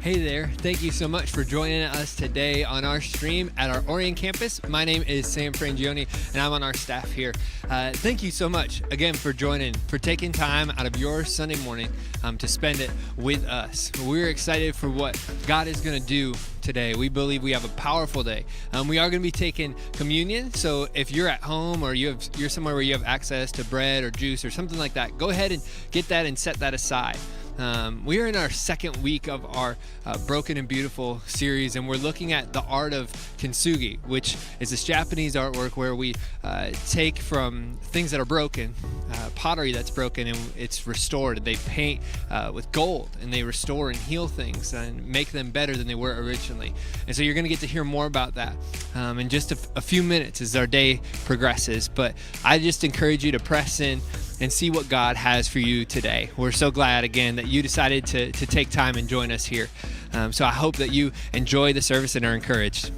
Hey there, thank you so much for joining us today on our stream at our Orion campus. My name is Sam Frangione, and I'm on our staff here. Thank you so much, again, for joining, for taking time out of your Sunday morning to spend it with us. We're excited for what God is going to do today. We believe we have a powerful day. We are going to be taking communion, so if you're at home or you're somewhere where you have access to bread or juice or something like that, go ahead and get that and set that aside. We are in our second week of our Broken and Beautiful series, and we're looking at the art of kintsugi, which is this Japanese artwork where we take from things that are broken, pottery that's broken, and it's restored. They paint with gold, and they restore and heal things and make them better than they were originally. And so you're going to get to hear more about that in just a few minutes as our day progresses. But I just encourage you to press in and see what God has for you today. We're so glad, again, that you decided to take time and join us here. So I hope that you enjoy the service and are encouraged.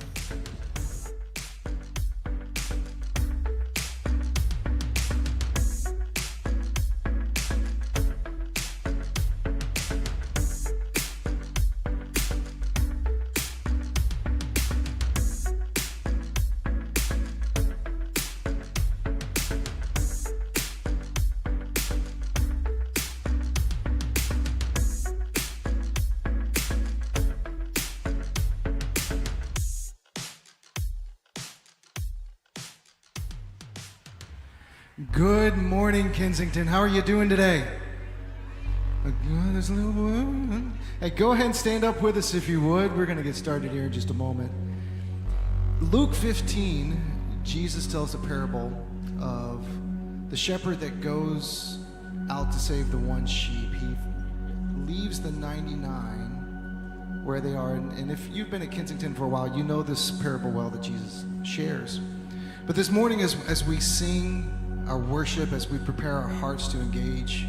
Good morning, Kensington. How are you doing today? Hey, go ahead and stand up with us if you would. We're going to get started here in just a moment. Luke 15, Jesus tells a parable of the shepherd that goes out to save the one sheep. He leaves the 99 where they are. And if you've been at Kensington for a while, you know this parable well that Jesus shares. But this morning, as we sing our worship, as we prepare our hearts to engage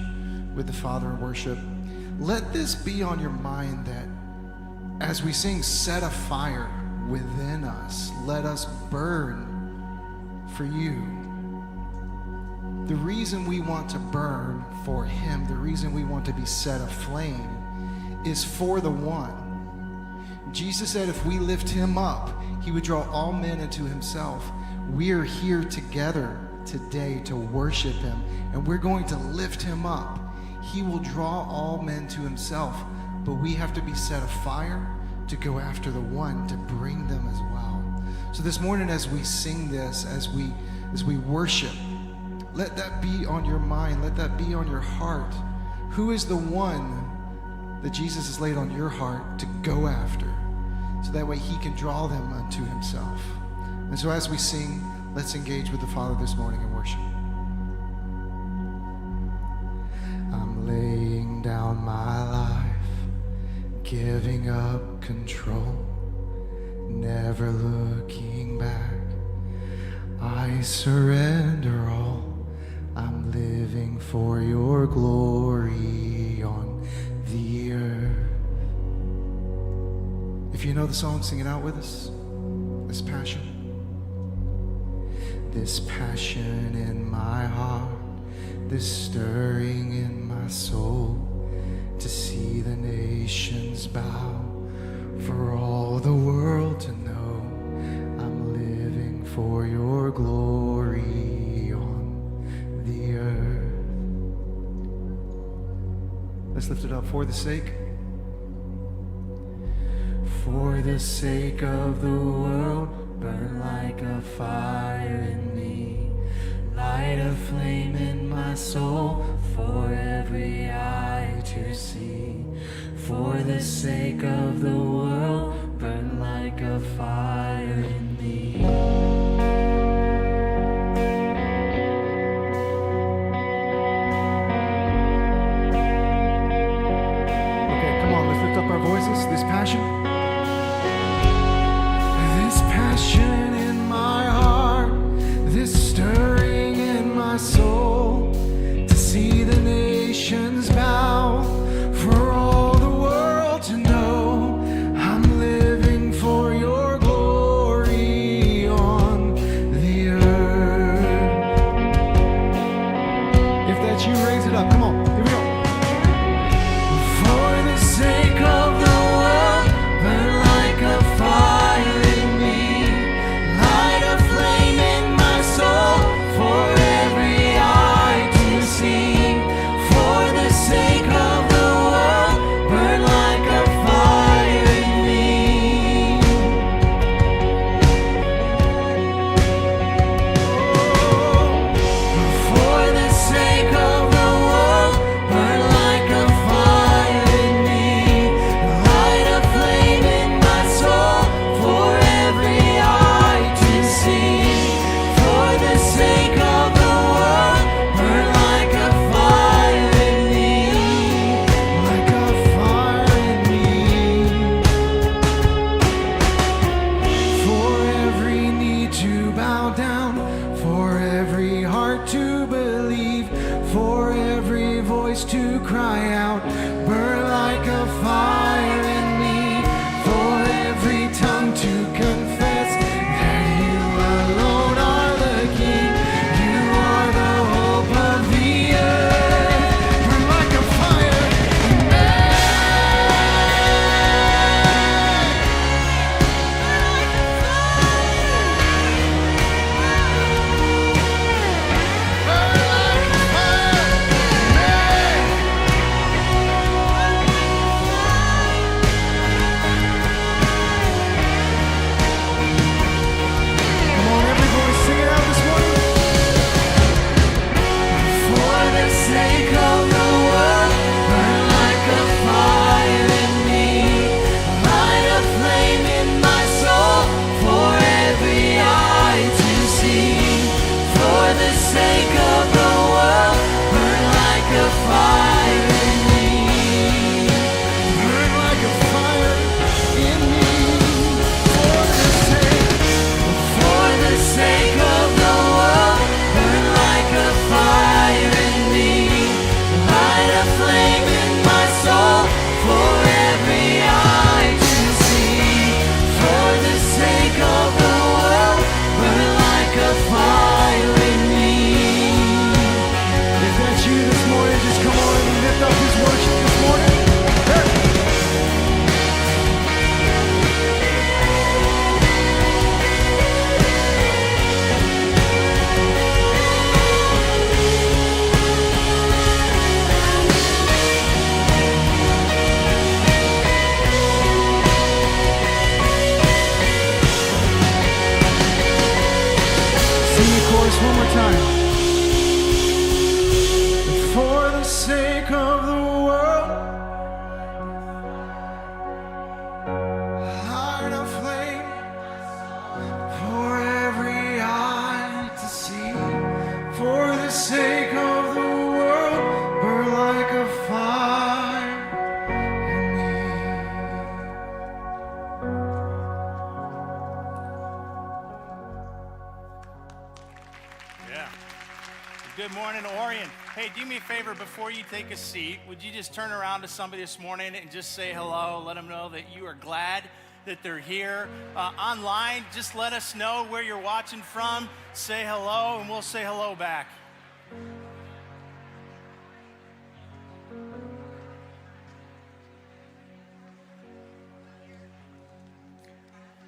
with the Father in worship, let this be on your mind that as we sing, set a fire within us. Let us burn for you. The reason we want to burn for Him, the reason we want to be set aflame is for the one. Jesus said if we lift Him up, He would draw all men into Himself. We are here together today to worship Him, and we're going to lift Him up. He will draw all men to Himself, but we have to be set afire to go after the one, to bring them as well. So this morning, as we sing this, as we worship, let that be on your mind, let that be on your heart. Who is the one that Jesus has laid on your heart to go after, so that way He can draw them unto Himself? And so as we sing, let's engage with the Father this morning in worship. I'm laying down my life, giving up control, never looking back. I surrender all. I'm living for your glory on the earth. If you know the song, sing it out with us. This passion. This passion in my heart, this stirring in my soul, to see the nations bow, for all the world to know I'm living for your glory on the earth. Let's lift it up. For the sake of the world, burn like a fire in me, light a flame in my soul, for every eye to see. For the sake of the world, burn like a fire in me. Okay, come on, let's lift up our voices. This passion. This passion in my heart, this stirring in my soul, to see the nations bow, for all the world to know I'm living for your glory. time. For the sake of the world, heart aflame, for every eye to see. For the sake of the world, burn like a fire in me. Yeah. Good morning, Orion. Hey, do me a favor before you take a seat. Would you just turn around to somebody this morning and just say hello? Let them know that you are glad that they're here. Online, just let us know where you're watching from. Say hello, and we'll say hello back.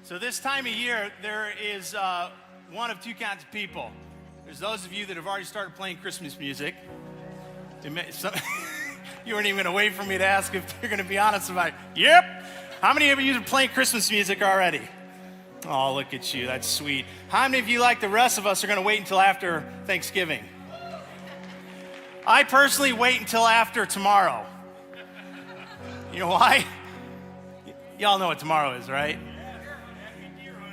So this time of year, there is one of two kinds of people. There's those of you that have already started playing Christmas music. You weren't even going to wait for me to ask if you're going to be honest about it. Yep. How many of you are playing Christmas music already? Oh, look at you. That's sweet. How many of you, like the rest of us, are going to wait until after Thanksgiving? I personally wait until after tomorrow. You know why? Y'all know what tomorrow is, right?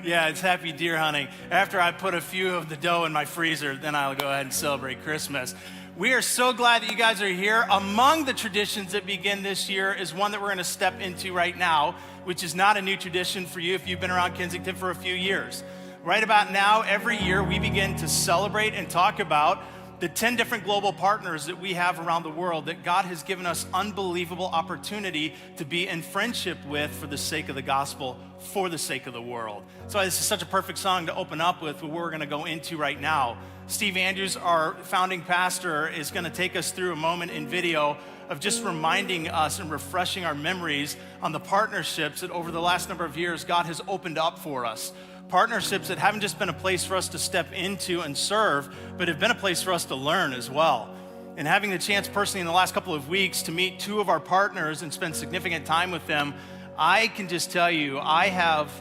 Yeah, it's happy deer hunting. After I put a few of the dough in my freezer, then I'll go ahead and celebrate Christmas. We are so glad that you guys are here. Among the traditions that begin this year is one that we're going to step into right now, which is not a new tradition for you if you've been around Kensington for a few years. Right about now, every year, we begin to celebrate and talk about the 10 different global partners that we have around the world that God has given us unbelievable opportunity to be in friendship with for the sake of the gospel, for the sake of the world. So this is such a perfect song to open up with what we're going to go into right now. Steve Andrews, our founding pastor, is going to take us through a moment in video of just reminding us and refreshing our memories on the partnerships that over the last number of years God has opened up for us. Partnerships that haven't just been a place for us to step into and serve, but have been a place for us to learn as well. And having the chance personally in the last couple of weeks to meet two of our partners and spend significant time with them, I can just tell you, I have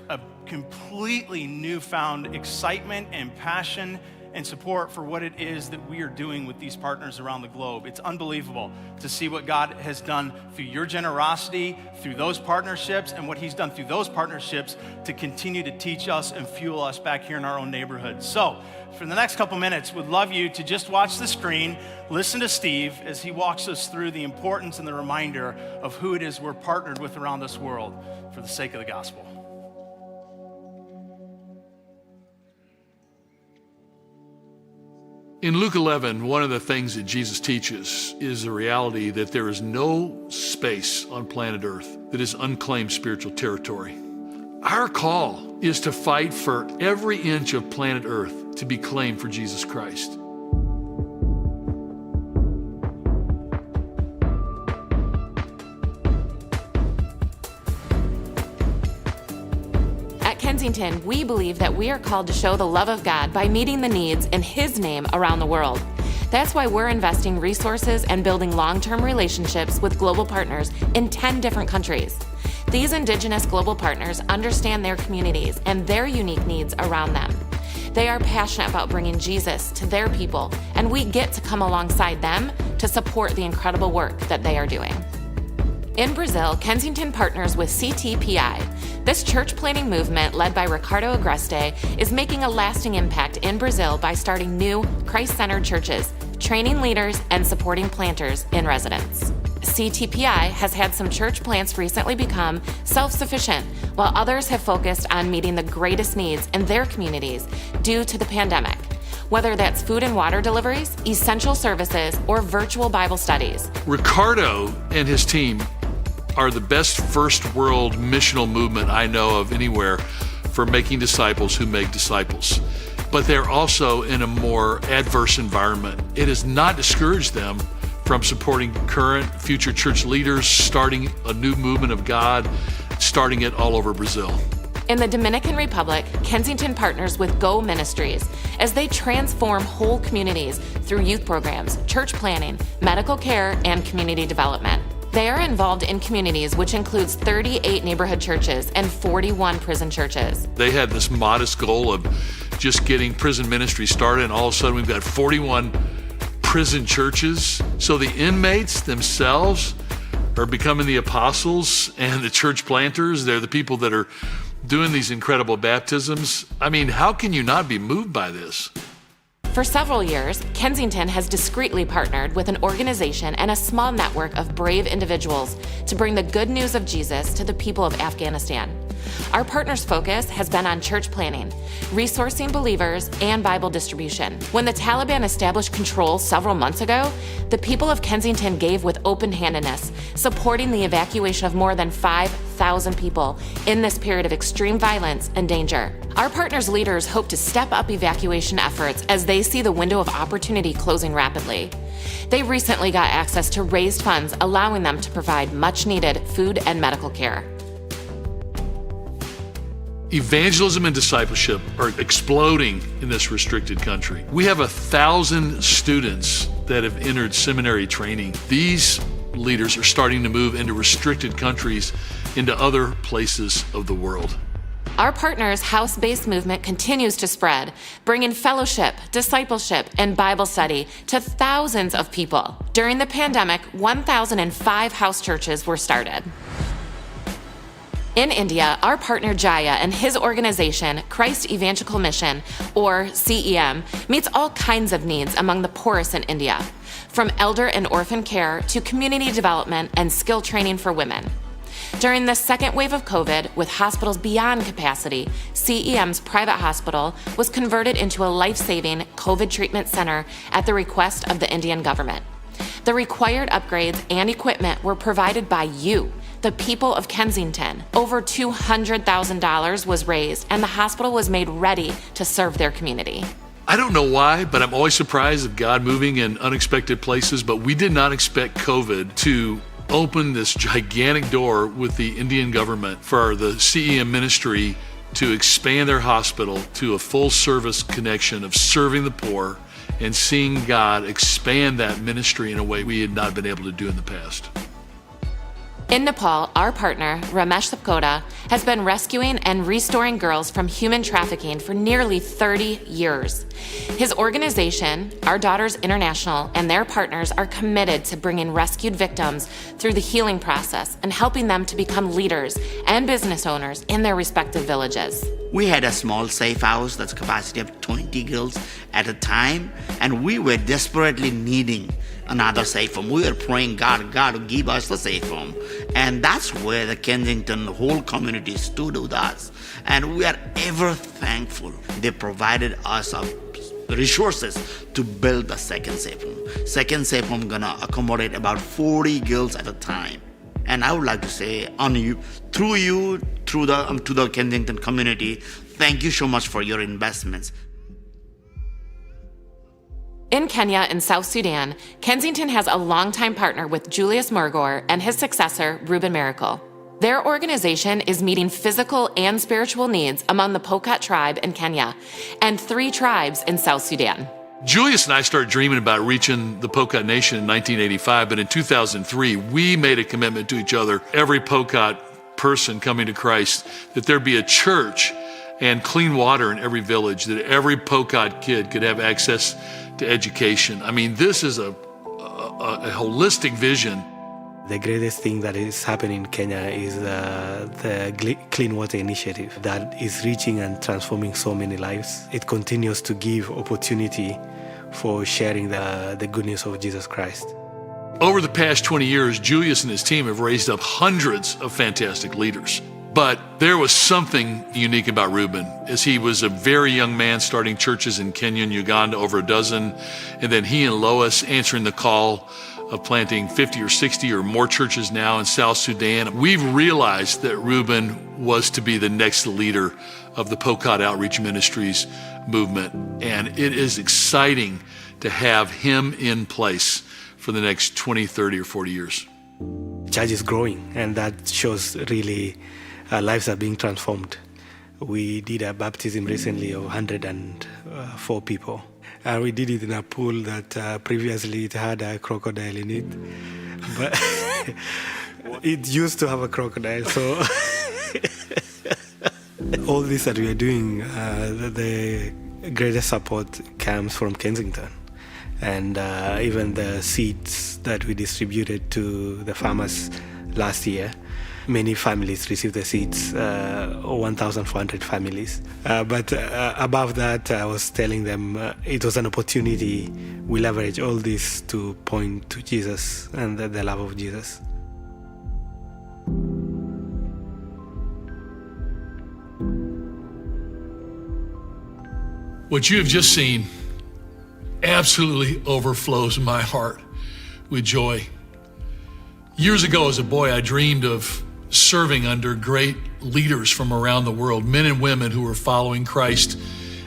a completely newfound excitement and passion and support for what it is that we are doing with these partners around the globe. It's unbelievable to see what God has done through your generosity, through those partnerships, and what He's done through those partnerships to continue to teach us and fuel us back here in our own neighborhood. So, for the next couple minutes, we'd love you to just watch the screen, listen to Steve as he walks us through the importance and the reminder of who it is we're partnered with around this world for the sake of the gospel. In Luke 11, one of the things that Jesus teaches is the reality that there is no space on planet Earth that is unclaimed spiritual territory. Our call is to fight for every inch of planet Earth to be claimed for Jesus Christ. Kensington, we believe that we are called to show the love of God by meeting the needs in His name around the world. That's why we're investing resources and building long-term relationships with global partners in 10 different countries. These Indigenous global partners understand their communities and their unique needs around them. They are passionate about bringing Jesus to their people, and we get to come alongside them to support the incredible work that they are doing. In Brazil, Kensington partners with CTPI. This church planting movement, led by Ricardo Agreste, is making a lasting impact in Brazil by starting new Christ-centered churches, training leaders, and supporting planters in residence. CTPI has had some church plants recently become self-sufficient, while others have focused on meeting the greatest needs in their communities due to the pandemic. Whether that's food and water deliveries, essential services, or virtual Bible studies. Ricardo and his team are the best first world missional movement I know of anywhere for making disciples who make disciples. But they're also in a more adverse environment. It has not discouraged them from supporting current, future church leaders, starting a new movement of God, starting it all over Brazil. In the Dominican Republic, Kensington partners with Go Ministries as they transform whole communities through youth programs, church planning, medical care, and community development. They are involved in communities, which includes 38 neighborhood churches and 41 prison churches. They had this modest goal of just getting prison ministry started, and all of a sudden we've got 41 prison churches. So the inmates themselves are becoming the apostles and the church planters. They're the people that are doing these incredible baptisms. I mean, how can you not be moved by this? For several years, Kensington has discreetly partnered with an organization and a small network of brave individuals to bring the good news of Jesus to the people of Afghanistan. Our partners' focus has been on church planning, resourcing believers, and Bible distribution. When the Taliban established control several months ago, the people of Kensington gave with open-handedness, supporting the evacuation of more than 5,000 people in this period of extreme violence and danger. Our partners' leaders hope to step up evacuation efforts as they see the window of opportunity closing rapidly. They recently got access to raised funds, allowing them to provide much-needed food and medical care. Evangelism and discipleship are exploding in this restricted country. We have 1,000 students that have entered seminary training. These leaders are starting to move into restricted countries, into other places of the world. Our partners' house-based movement continues to spread, bringing fellowship, discipleship, and Bible study to thousands of people. During the pandemic, 1,005 house churches were started. In India, our partner Jaya and his organization, Christ Evangelical Mission, or CEM, meets all kinds of needs among the poorest in India, from elder and orphan care to community development and skill training for women. During the second wave of COVID, with hospitals beyond capacity, CEM's private hospital was converted into a life-saving COVID treatment center at the request of the Indian government. The required upgrades and equipment were provided by you, the people of Kensington. Over $200,000 was raised, and the hospital was made ready to serve their community. I don't know why, but I'm always surprised at God moving in unexpected places, but we did not expect COVID to open this gigantic door with the Indian government for the CEM ministry to expand their hospital to a full service connection of serving the poor and seeing God expand that ministry in a way we had not been able to do in the past. In Nepal, our partner, Ramesh Sapkota, has been rescuing and restoring girls from human trafficking for nearly 30 years. His organization, Our Daughters International, and their partners are committed to bringing rescued victims through the healing process and helping them to become leaders and business owners in their respective villages. We had a small safe house that's capacity of 20 girls at a time, and we were desperately needing another safe home. We were praying, God to give us the safe home. And that's where the Kensington whole community stood with us. And we are ever thankful. They provided us resources to build the second safe home. Second safe home gonna accommodate about 40 girls at a time. And I would like to say, through the Kensington community, thank you so much for your investments. In Kenya and South Sudan, Kensington has a longtime partner with Julius Murgor and his successor, Reuben Miracle. Their organization is meeting physical and spiritual needs among the Pokot tribe in Kenya and 3 tribes in South Sudan. Julius and I started dreaming about reaching the Pokot Nation in 1985, but in 2003, we made a commitment to each other, every Pokot person coming to Christ, that there be a church and clean water in every village, that every Pokot kid could have access to education. I mean, this is a holistic vision. The greatest thing that is happening in Kenya is the Clean Water Initiative that is reaching and transforming so many lives. It continues to give opportunity for sharing the good news of Jesus Christ. Over the past 20 years, Julius and his team have raised up hundreds of fantastic leaders. But there was something unique about Reuben, as he was a very young man starting churches in Kenya and Uganda, over a dozen, and then he and Lois answering the call of planting 50 or 60 or more churches now in South Sudan. We've realized that Reuben was to be the next leader of the Pokot Outreach Ministries movement, and it is exciting to have him in place for the next 20, 30, or 40 years. Church is growing, and that shows really lives are being transformed. We did a baptism recently of 104 people. And we did it in a pool that previously it had a crocodile in it. But it used to have a crocodile, so all this that we are doing, the greatest support comes from Kensington. And even the seeds that we distributed to the farmers last year, many families received the seeds, 1,400 families. But above that, I was telling them it was an opportunity. We leverage all this to point to Jesus and the love of Jesus. What you have just seen absolutely overflows my heart with joy. Years ago as a boy, I dreamed of serving under great leaders from around the world, men and women who were following Christ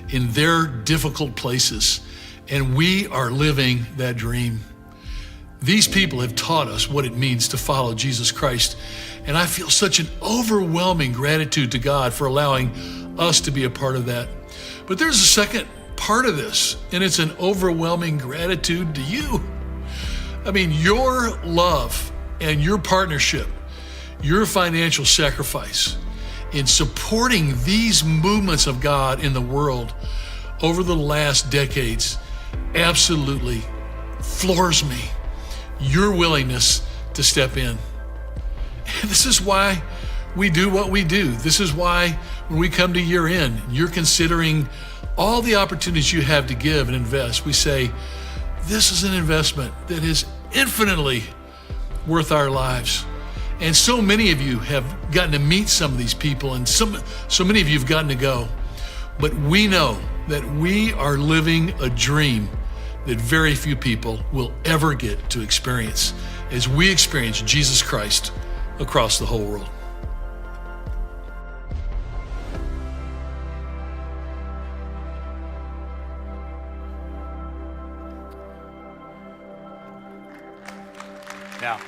in their difficult places. And we are living that dream. These people have taught us what it means to follow Jesus Christ. And I feel such an overwhelming gratitude to God for allowing us to be a part of that. But there's a second part of this, and it's an overwhelming gratitude to you. I mean, your love and your partnership, your financial sacrifice in supporting these movements of God in the world over the last decades absolutely floors me. Your willingness to step in. And this is why we do what we do. This is why when we come to year end, you're considering all the opportunities you have to give and invest. We say, this is an investment that is infinitely worth our lives. And so many of you have gotten to meet some of these people, and so many of you have gotten to go. But we know that we are living a dream that very few people will ever get to experience as we experience Jesus Christ across the whole world. Yeah.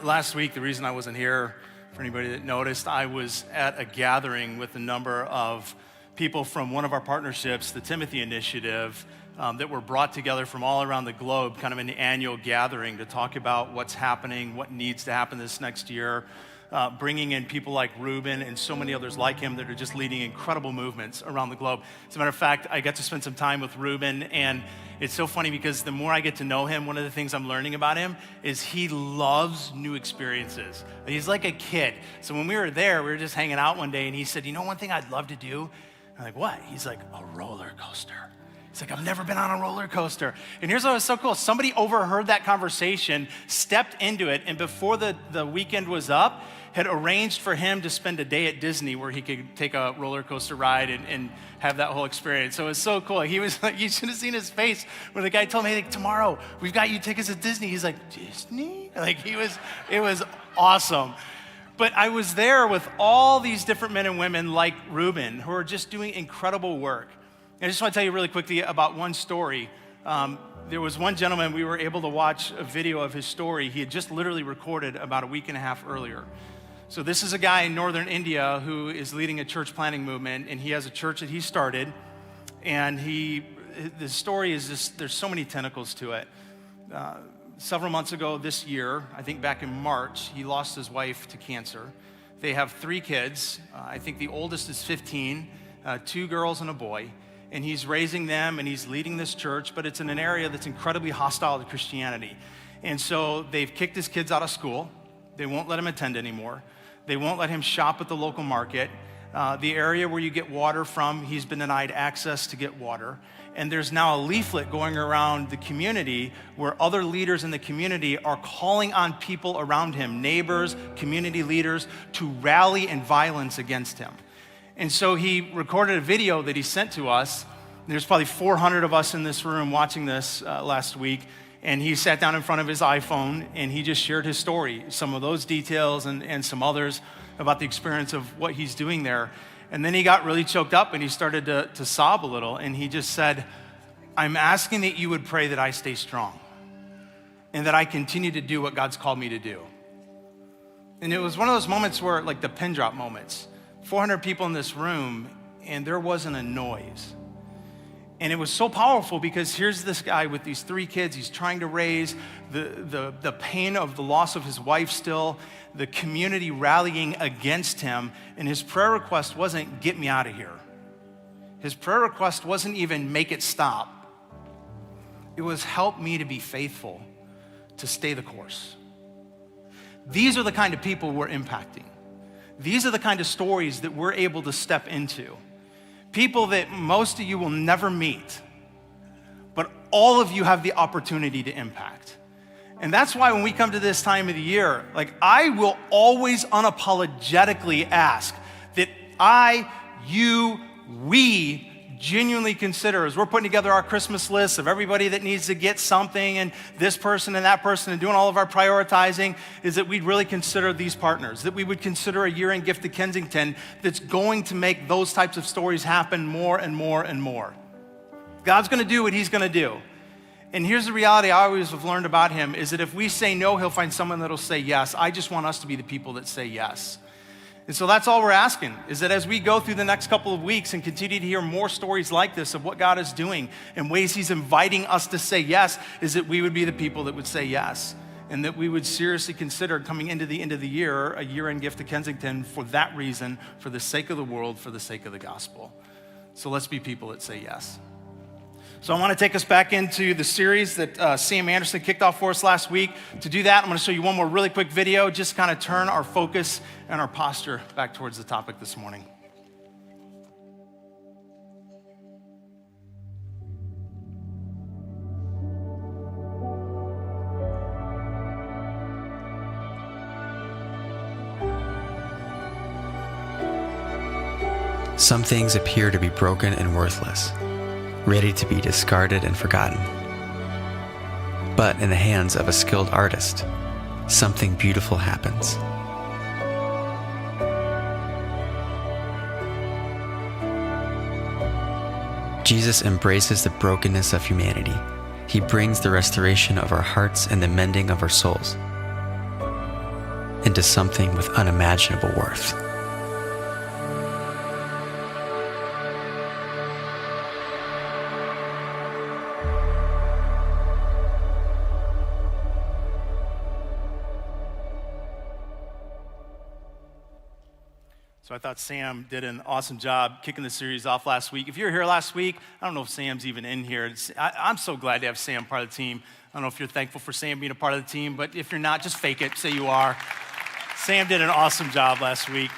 Last week, the reason I wasn't here, for anybody that noticed, I was at a gathering with a number of people from one of our partnerships, the Timothy Initiative, that were brought together from all around the globe, kind of an annual gathering to talk about what's happening, what needs to happen this next year, bringing in people like Reuben and so many others like him that are just leading incredible movements around the globe. As a matter of fact, I got to spend some time with Reuben, and it's so funny because the more I get to know him, one of the things I'm learning about him is he loves new experiences. He's like a kid. So when we were there, we were just hanging out one day, and he said, you know one thing I'd love to do? I'm like, what? He's like, a roller coaster. He's like, I've never been on a roller coaster. And here's what was so cool. Somebody overheard that conversation, stepped into it, and before the weekend was up, had arranged for him to spend a day at Disney where he could take a roller coaster ride and have that whole experience. So it was so cool. He was like, you should have seen his face when the guy told me, hey, tomorrow we've got you tickets at Disney. He's like, Disney? Like it was awesome. But I was there with all these different men and women like Reuben who are just doing incredible work. And I just want to tell you really quickly about one story. There was one gentleman, we were able to watch a video of his story. He had just literally recorded about a week and a half earlier. So this is a guy in northern India who is leading a church planting movement, and he has a church that he started. And the story is just, there's so many tentacles to it. Several months ago this year, I think back in March, he lost his wife to cancer. They have 3 kids. I think the oldest is 15, 2 girls and a boy. And he's raising them and he's leading this church, but it's in an area that's incredibly hostile to Christianity. And so they've kicked his kids out of school. They won't let him attend anymore. They won't let him shop at the local market. The area where you get water from, he's been denied access to get water. And there's now a leaflet going around the community where other leaders in the community are calling on people around him, neighbors, community leaders, to rally in violence against him. And so he recorded a video that he sent to us. There's probably 400 of us in this room watching this last week. And he sat down in front of his iPhone and he just shared his story, some of those details and some others about the experience of what he's doing there. And then he got really choked up and he started to sob a little. And he just said, I'm asking that you would pray that I stay strong and that I continue to do what God's called me to do. And it was one of those moments where, like the pin drop moments, 400 people in this room and there wasn't a noise. And it was so powerful because here's this guy with these 3 kids. He's trying to raise the pain of the loss of his wife still, the community rallying against him. And his prayer request wasn't, get me out of here. His prayer request wasn't even make it stop. It was, help me to be faithful, to stay the course. These are the kind of people we're impacting. These are the kind of stories that we're able to step into. People that most of you will never meet, but all of you have the opportunity to impact. And that's why when we come to this time of the year, like, I will always unapologetically ask that we genuinely consider, as we're putting together our Christmas list of everybody that needs to get something and this person and that person and doing all of our prioritizing, is that we'd really consider these partners, that we would consider a year-end gift to Kensington that's going to make those types of stories happen more and more and more. God's gonna do what he's gonna do. And here's the reality I always have learned about him, is that if we say no, he'll find someone that'll say yes. I just want us to be the people that say yes. And so that's all we're asking, is that as we go through the next couple of weeks and continue to hear more stories like this of what God is doing and ways he's inviting us to say yes, is that we would be the people that would say yes, and that we would seriously consider coming into the end of the year a year-end gift to Kensington for that reason, for the sake of the world, for the sake of the gospel. So let's be people that say yes. So I want to take us back into the series that Sam Anderson kicked off for us last week. To do that, I'm going to show you one more really quick video, just to kind of turn our focus and our posture back towards the topic this morning. Some things appear to be broken and worthless, ready to be discarded and forgotten. But in the hands of a skilled artist, something beautiful happens. Jesus embraces the brokenness of humanity. He brings the restoration of our hearts and the mending of our souls into something with unimaginable worth. So I thought Sam did an awesome job kicking the series off last week. If you were here last week, I don't know if Sam's even in here. I'm so glad to have Sam part of the team. I don't know if you're thankful for Sam being a part of the team, but if you're not, just fake it, say you are. Sam did an awesome job last week.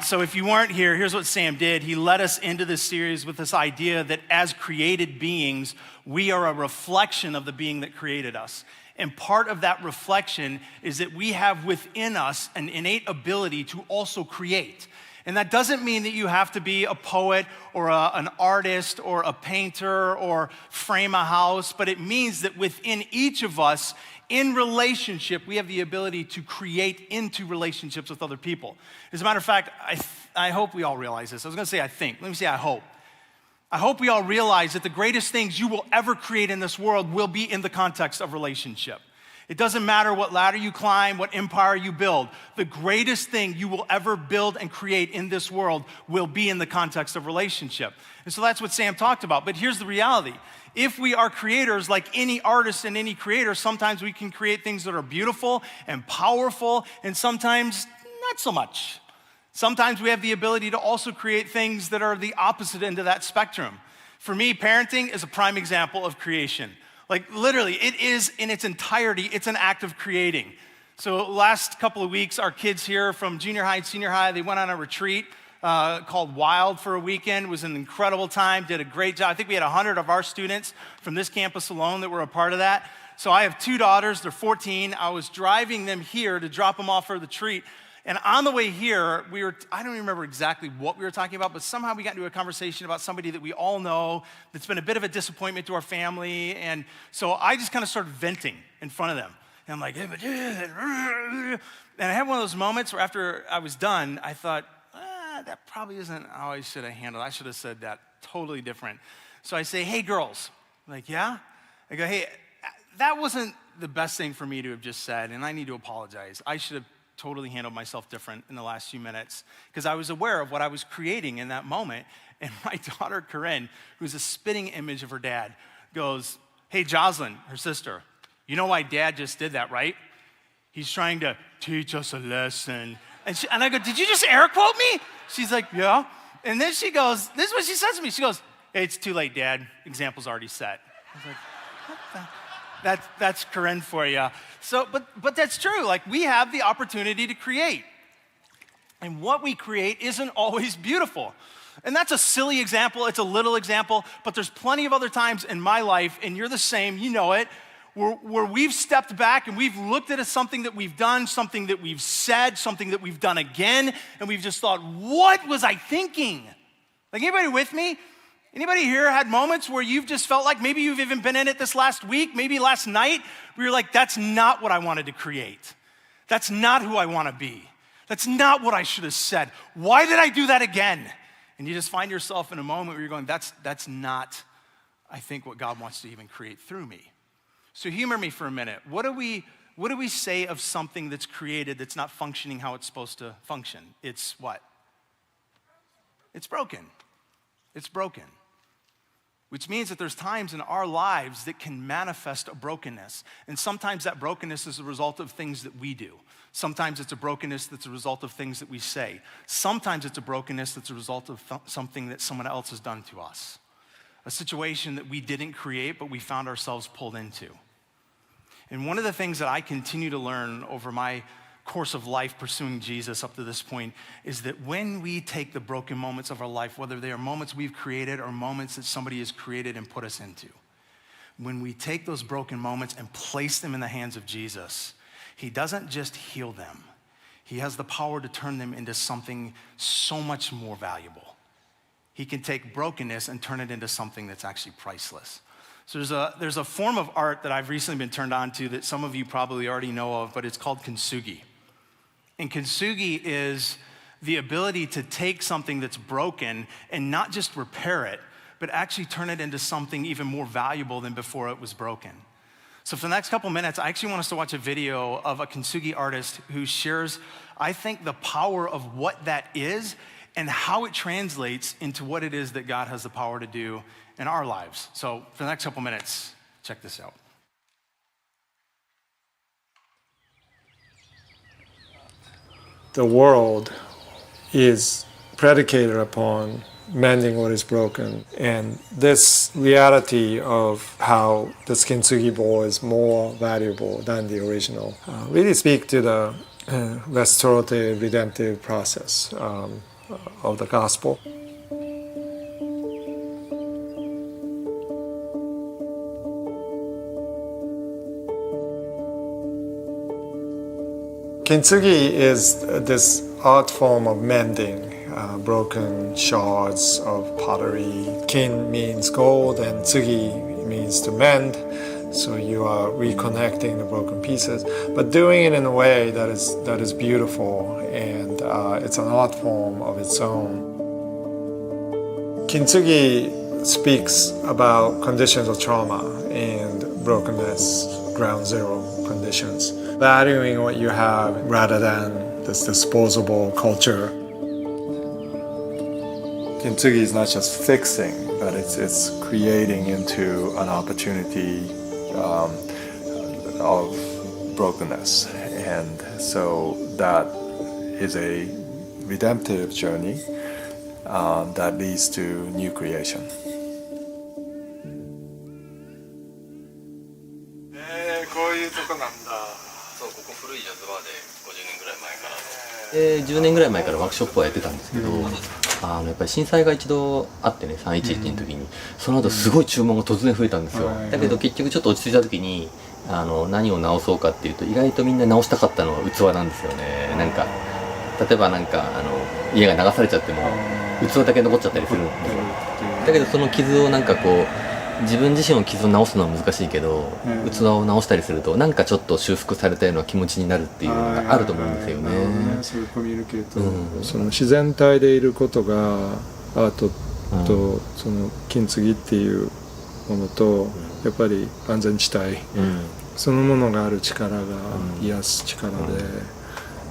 So if you weren't here, here's what Sam did. He led us into this series with this idea that as created beings, we are a reflection of the being that created us. And part of that reflection is that we have within us an innate ability to also create. And that doesn't mean that you have to be a poet or an artist or a painter or frame a house, but it means that within each of us, in relationship, we have the ability to create into relationships with other people. As a matter of fact, I hope we all realize this. I was gonna say I think, let me say I hope. I hope we all realize that the greatest things you will ever create in this world will be in the context of relationship. It doesn't matter what ladder you climb, what empire you build. The greatest thing you will ever build and create in this world will be in the context of relationship. And so that's what Sam talked about. But here's the reality. If we are creators, like any artist and any creator, sometimes we can create things that are beautiful and powerful, and sometimes not so much. Sometimes we have the ability to also create things that are the opposite end of that spectrum. For me, parenting is a prime example of creation. Like literally, it is in its entirety, it's an act of creating. So last couple of weeks, our kids here from junior high and senior high, they went on a retreat called Wild for a weekend. It was an incredible time, did a great job. I think we had 100 of our students from this campus alone that were a part of that. So I have 2 daughters, they're 14. I was driving them here to drop them off for the retreat. And on the way here, I don't even remember exactly what we were talking about, but somehow we got into a conversation about somebody that we all know that's been a bit of a disappointment to our family. And so I just kind of started venting in front of them. And I'm like, and I had one of those moments where after I was done, I thought, that probably isn't how I should have handled it. I should have said that totally different. So I say, hey, girls. I'm like, yeah? I go, hey, that wasn't the best thing for me to have just said, and I need to apologize. I should have totally handled myself different in the last few minutes because I was aware of what I was creating in that moment. And my daughter, Corinne, who's a spitting image of her dad, goes, "Hey, Jocelyn," her sister, "you know why Dad just did that, right? He's trying to teach us a lesson." And I go, "Did you just air quote me?" She's like, "Yeah." And then she goes, this is what she says to me. She goes, "Hey, it's too late, Dad. Example's already set." I was like, what the? That's Corinne for you. So, but that's true. Like, we have the opportunity to create. And what we create isn't always beautiful. And that's a silly example. It's a little example. But there's plenty of other times in my life, and you're the same, you know it, where we've stepped back and we've looked at something that we've done, something that we've said, something that we've done again, and we've just thought, what was I thinking? Like, anybody with me? Anybody here had moments where you've just felt like, maybe you've even been in it this last week, maybe last night, where you're like, that's not what I wanted to create. That's not who I want to be. That's not what I should have said. Why did I do that again? And you just find yourself in a moment where you're going, that's not, I think, what God wants to even create through me. So humor me for a minute. What do we say of something that's created that's not functioning how it's supposed to function? It's what? It's broken. It's broken. Which means that there's times in our lives that can manifest a brokenness. And sometimes that brokenness is a result of things that we do. Sometimes it's a brokenness that's a result of things that we say. Sometimes it's a brokenness that's a result of something that someone else has done to us. A situation that we didn't create, but we found ourselves pulled into. And one of the things that I continue to learn over my course of life pursuing Jesus up to this point is that when we take the broken moments of our life, whether they are moments we've created or moments that somebody has created and put us into, when we take those broken moments and place them in the hands of Jesus, he doesn't just heal them. He has the power to turn them into something so much more valuable. He can take brokenness and turn it into something that's actually priceless. So there's a form of art that I've recently been turned on to that some of you probably already know of, but it's called kintsugi. And kintsugi is the ability to take something that's broken and not just repair it, but actually turn it into something even more valuable than before it was broken. So for the next couple minutes, I actually want us to watch a video of a kintsugi artist who shares, I think, the power of what that is and how it translates into what it is that God has the power to do in our lives. So for the next couple minutes, check this out. The world is predicated upon mending what is broken. And this reality of how the kintsugi bowl is more valuable than the original really speak to the restorative, redemptive process of the gospel. Kintsugi is this art form of mending broken shards of pottery. Kin means gold and tsugi means to mend, so you are reconnecting the broken pieces, but doing it in a way that is beautiful, and it's an art form of its own. Kintsugi speaks about conditions of trauma and brokenness, ground zero conditions. Valuing what you have rather than this disposable culture. Kintsugi is not just fixing, but it's creating into an opportunity of brokenness. And so that is a redemptive journey that leads to new creation. 10年ぐらい前からワークショップをやってたんですけど、やっぱり震災が一度あってね、311の時に、その後すごい注文が突然増えたんですよ。だけど結局ちょっと落ち着いた時に何を直そうかっていうと、意外とみんな直したかったのは器なんですよね。なんか例えば家が流されちゃっても器だけ残っちゃったりするんですよ。だけどその傷をなんかこう自分自身の傷を直すのは難しいけど、器を直したりするとなんかちょっと修復されたような気持ちになるっていうのがあると思うんですよね。そういうコミュニケート、その自然体でいることがアートとその金継ぎっていうものと、やっぱり安全地帯、そのものがある力が癒す力で、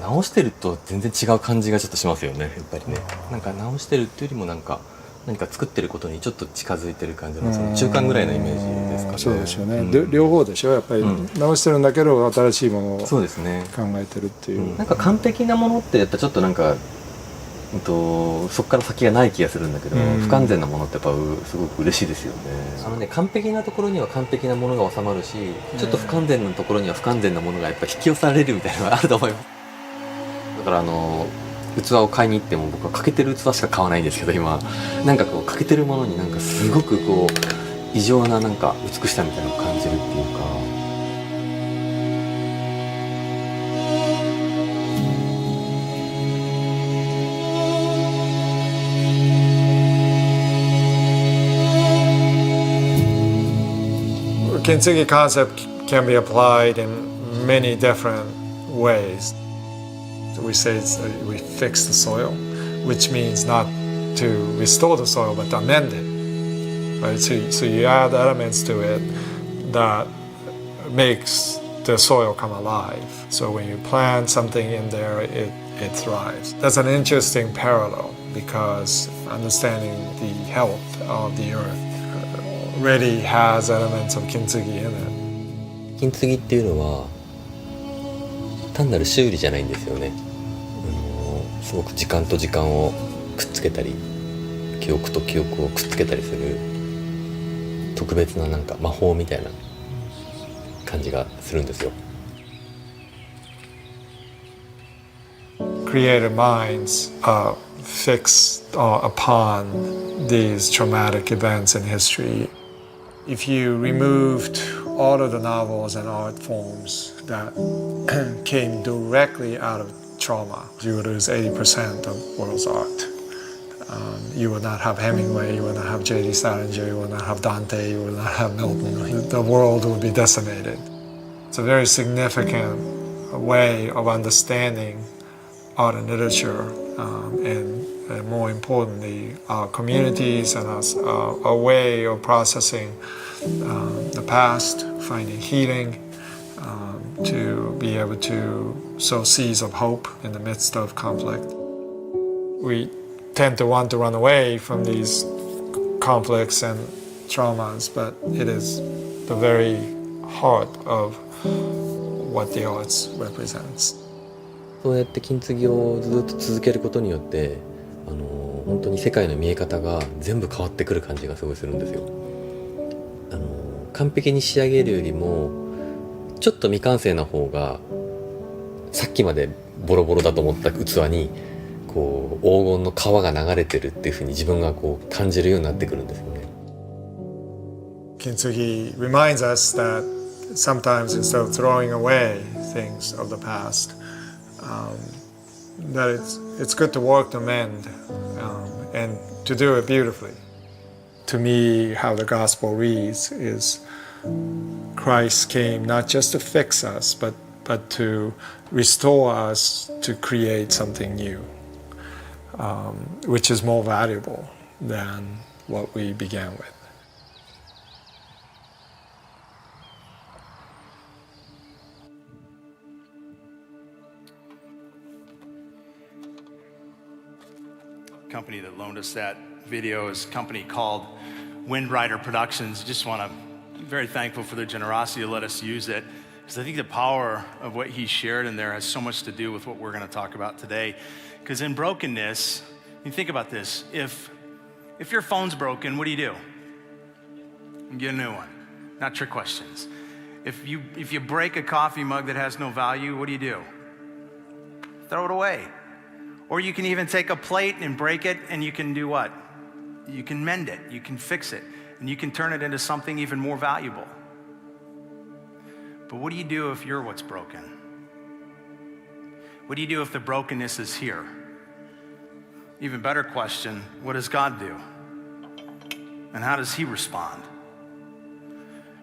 直してると全然違う感じがちょっとしますよね、やっぱりね。なんか直してるっていうよりもなんか何か作ってることにちょっと近づいてる感じの、その中間ぐらいのイメージですかね。そうですよね、両方でしょやっぱり、直してるんだけど新しいものをそうですね、考えてるっていう。なんか完璧なものってやっぱちょっとなんか、そこから先がない気がするんだけど、不完全なものってやっぱすごく嬉しいですよね。完璧なところには完璧なものが収まるし、ちょっと不完全なところには不完全なものがやっぱ引き寄せられるみたいなのがあると思います。だから器を買いに行っても僕は欠けてる器しか買わないんですけど、今なんかこう欠けてるものになんかすごくこう異常ななんか美しさみたいなのを感じるっていうか。Kintsugi concept can be applied in many different ways. We say we fix the soil, which means not to restore the soil but to amend it. Right? So you add elements to it that makes the soil come alive. So when you plant something in there, it thrives. That's an interesting parallel because understanding the health of the earth already has elements of kintsugi in it. 金継ぎっていうのは単なる修理じゃないんですよね。すごく時間と時間をくっつけたり、記憶と記憶をくっつけたりする特別ななんか魔法みたいな感じがするんですよ。Creative minds fixed upon these traumatic events in history. If you removed all of the novels and art forms that came directly out of trauma, you would lose 80% of the world's art. You would not have Hemingway, you would not have J.D. Salinger, you would not have Dante, you would not have Milton. The world would be decimated. It's a very significant way of understanding art and literature, and more importantly, our communities and a way of processing the past, finding healing, to be able to sow seeds of hope in the midst of conflict. We tend to want to run away from these conflicts and traumas, but it is the very heart of what the arts represents. そうやって金継ぎをずっと続けることによって本当に世界の見え方が全部変わってくる感じがすごいするんですよ。完璧に仕上げるよりもちょっと未完成な方がさっきまでボロボロだと思った器にこう黄金の川が流れてるっていうふうに自分がこう感じるようになってくるんですよね。Kintsugi reminds us that sometimes instead of throwing away things of the past, that it's good to work to mend, and to do it beautifully. To me, how the gospel reads is Christ came not just to fix us, but to restore us to create something new, which is more valuable than what we began with. Company that loaned us that video is a company called Wind Rider Productions. Just want to be very thankful for their generosity to let us use it, because I think the power of what he shared in there has so much to do with what we're going to talk about today. Because in brokenness, you think about this, if your phone's broken, what do? You get a new one. Not trick questions. If you break a coffee mug that has no value, what do? Throw it away. Or you can even take a plate and break it, and you can do what? You can mend it, you can fix it, and you can turn it into something even more valuable. But what do you do if you're what's broken? What do you do if the brokenness is here? Even better question, what does God do? And how does he respond?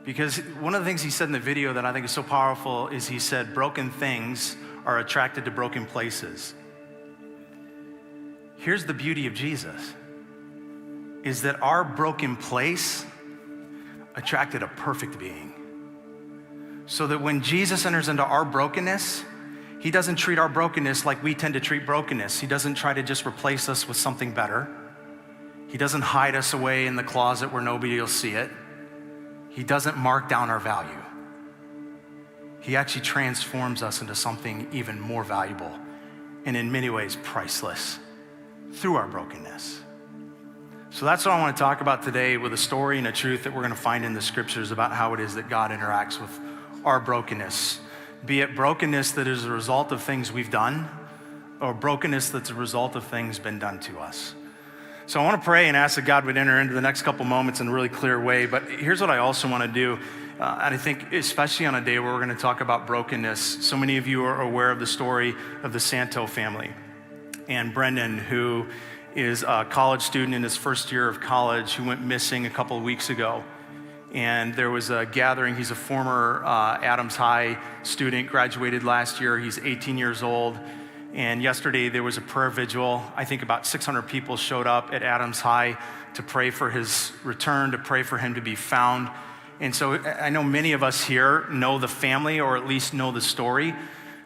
Because one of the things he said in the video that I think is so powerful is he said, broken things are attracted to broken places. Here's the beauty of Jesus, is that our broken place attracted a perfect being. So that when Jesus enters into our brokenness, He doesn't treat our brokenness like we tend to treat brokenness. He doesn't try to just replace us with something better. He doesn't hide us away in the closet where nobody will see it. He doesn't mark down our value. He actually transforms us into something even more valuable and in many ways priceless through our brokenness. So that's what I want to talk about today, with a story and a truth that we're going to find in the scriptures about how it is that God interacts with our brokenness. Be it brokenness that is a result of things we've done, or brokenness that's a result of things been done to us. So I want to pray and ask that God would enter into the next couple moments in a really clear way. But here's what I also want to do. And I think especially on a day where we're going to talk about brokenness, so many of you are aware of the story of the Santo family. And Brendan, who is a college student in his first year of college, who went missing a couple of weeks ago. And there was a gathering. He's a former Adams High student, graduated last year. He's 18 years old. And yesterday there was a prayer vigil. I think about 600 people showed up at Adams High to pray for his return, to pray for him to be found. And so I know many of us here know the family, or at least know the story.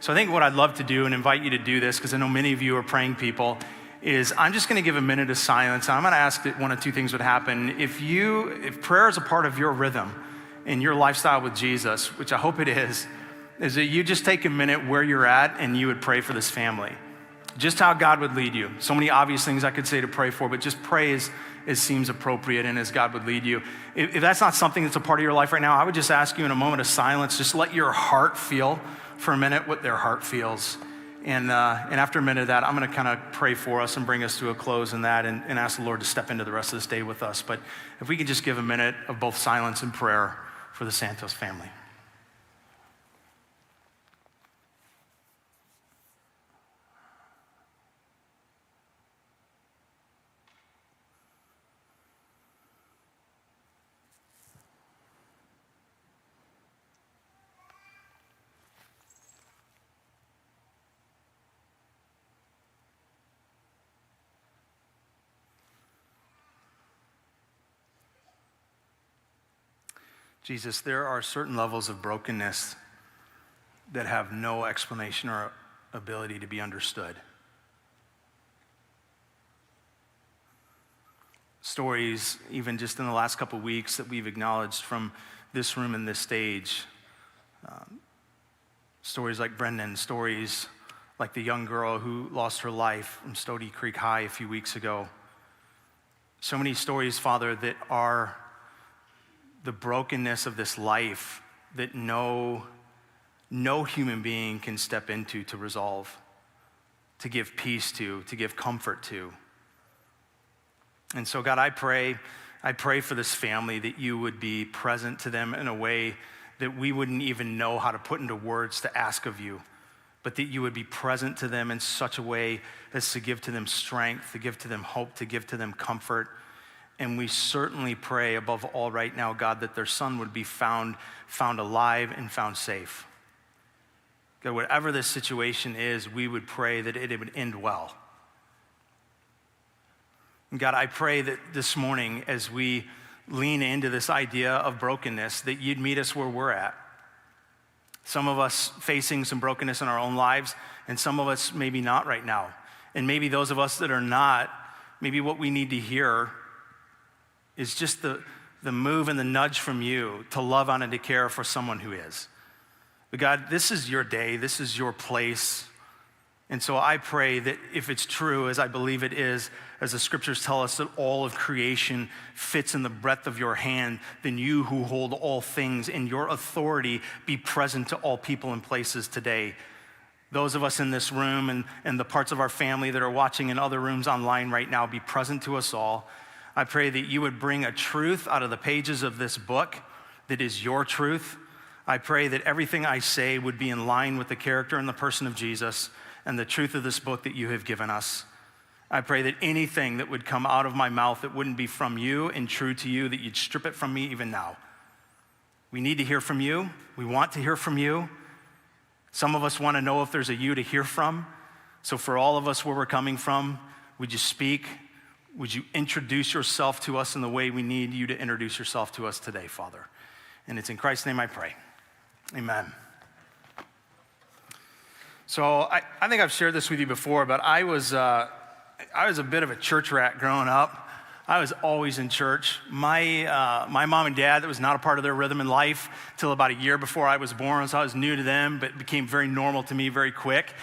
So I think what I'd love to do, and invite you to do this, because I know many of you are praying people, is I'm just going to give a minute of silence. I'm going to ask that one of two things would happen. If prayer is a part of your rhythm in your lifestyle with Jesus, which I hope it is that you just take a minute where you're at and you would pray for this family. Just how God would lead you. So many obvious things I could say to pray for, but just pray as seems appropriate and as God would lead you. If that's not something that's a part of your life right now, I would just ask you in a moment of silence, just let your heart feel for a minute what their heart feels. And after a minute of that, I'm going to kind of pray for us and bring us to a close in that, and ask the Lord to step into the rest of this day with us. But if we can just give a minute of both silence and prayer for the Santos family. Jesus, there are certain levels of brokenness that have no explanation or ability to be understood. Stories, even just in the last couple of weeks, that we've acknowledged from this room and this stage. Stories like Brendan, stories like the young girl who lost her life from Stody Creek High a few weeks ago. So many stories, Father, that are the brokenness of this life that no human being can step into to resolve, to give peace to give comfort to. And so, God, I pray for this family that you would be present to them in a way that we wouldn't even know how to put into words to ask of you, but that you would be present to them in such a way as to give to them strength, to give to them hope, to give to them comfort. And we certainly pray above all right now, God, that their son would be found alive and found safe. God, whatever this situation is, we would pray that it would end well. And God, I pray that this morning, as we lean into this idea of brokenness, that you'd meet us where we're at. Some of us facing some brokenness in our own lives, and some of us maybe not right now. And maybe those of us that are not, maybe what we need to hear is just the move and the nudge from you to love on and to care for someone who is. But God, this is your day, this is your place. And so I pray that if it's true, as I believe it is, as the scriptures tell us that all of creation fits in the breadth of your hand, then you who hold all things in your authority be present to all people and places today. Those of us in this room and the parts of our family that are watching in other rooms online right now, be present to us all. I pray that you would bring a truth out of the pages of this book that is your truth. I pray that everything I say would be in line with the character and the person of Jesus and the truth of this book that you have given us. I pray that anything that would come out of my mouth that wouldn't be from you and true to you, that you'd strip it from me even now. We need to hear from you. We want to hear from you. Some of us want to know if there's a you to hear from. So for all of us where we're coming from, would you speak? Would you introduce yourself to us in the way we need you to introduce yourself to us today, Father? And it's in Christ's name I pray. Amen. So I think I've shared this with you before, but I was a bit of a church rat growing up. I was always in church. My mom and dad, that was not a part of their rhythm in life till about a year before I was born, so I was new to them, but it became very normal to me very quick.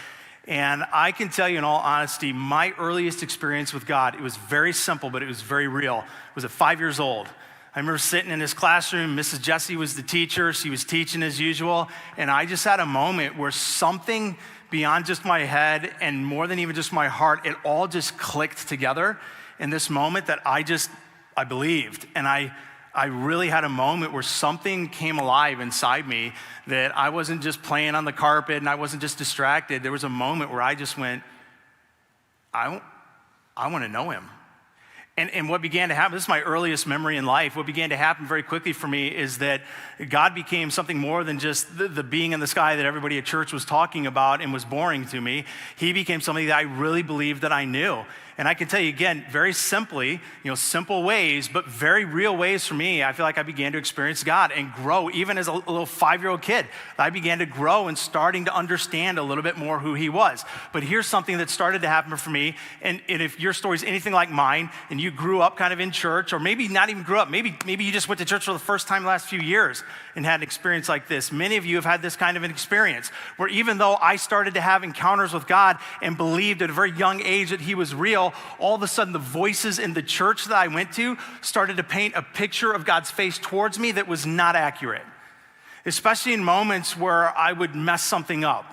And I can tell you in all honesty, my earliest experience with God, it was very simple, but it was very real. It was at 5 years old. I remember sitting in his classroom, Mrs. Jessie was the teacher, she was teaching as usual, and I just had a moment where something beyond just my head and more than even just my heart, it all just clicked together in this moment that I believed. And I really had a moment where something came alive inside me that I wasn't just playing on the carpet and I wasn't just distracted. There was a moment where I just went, I want to know him. And what began to happen, this is my earliest memory in life, what began to happen very quickly for me is that God became something more than just the being in the sky that everybody at church was talking about and was boring to me. He became something that I really believed that I knew. And I can tell you again, very simply, simple ways, but very real ways for me, I feel like I began to experience God and grow. Even as a little 5-year-old kid, I began to grow and starting to understand a little bit more who he was. But here's something that started to happen for me, and if your story's anything like mine, and you grew up kind of in church, or maybe not even grew up, maybe you just went to church for the first time the last few years and had an experience like this. Many of you have had this kind of an experience, where even though I started to have encounters with God and believed at a very young age that he was real, all of a sudden the voices in the church that I went to started to paint a picture of God's face towards me that was not accurate. Especially in moments where I would mess something up,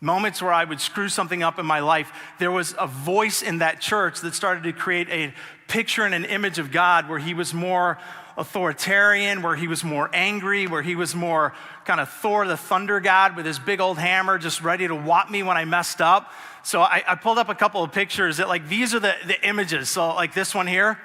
moments where I would screw something up in my life. There was a voice in that church that started to create a picture and an image of God where he was more authoritarian, where he was more angry, where he was more kind of Thor the thunder god with his big old hammer just ready to whop me when I messed up. So I pulled up a couple of pictures that these are the images. So like this one here,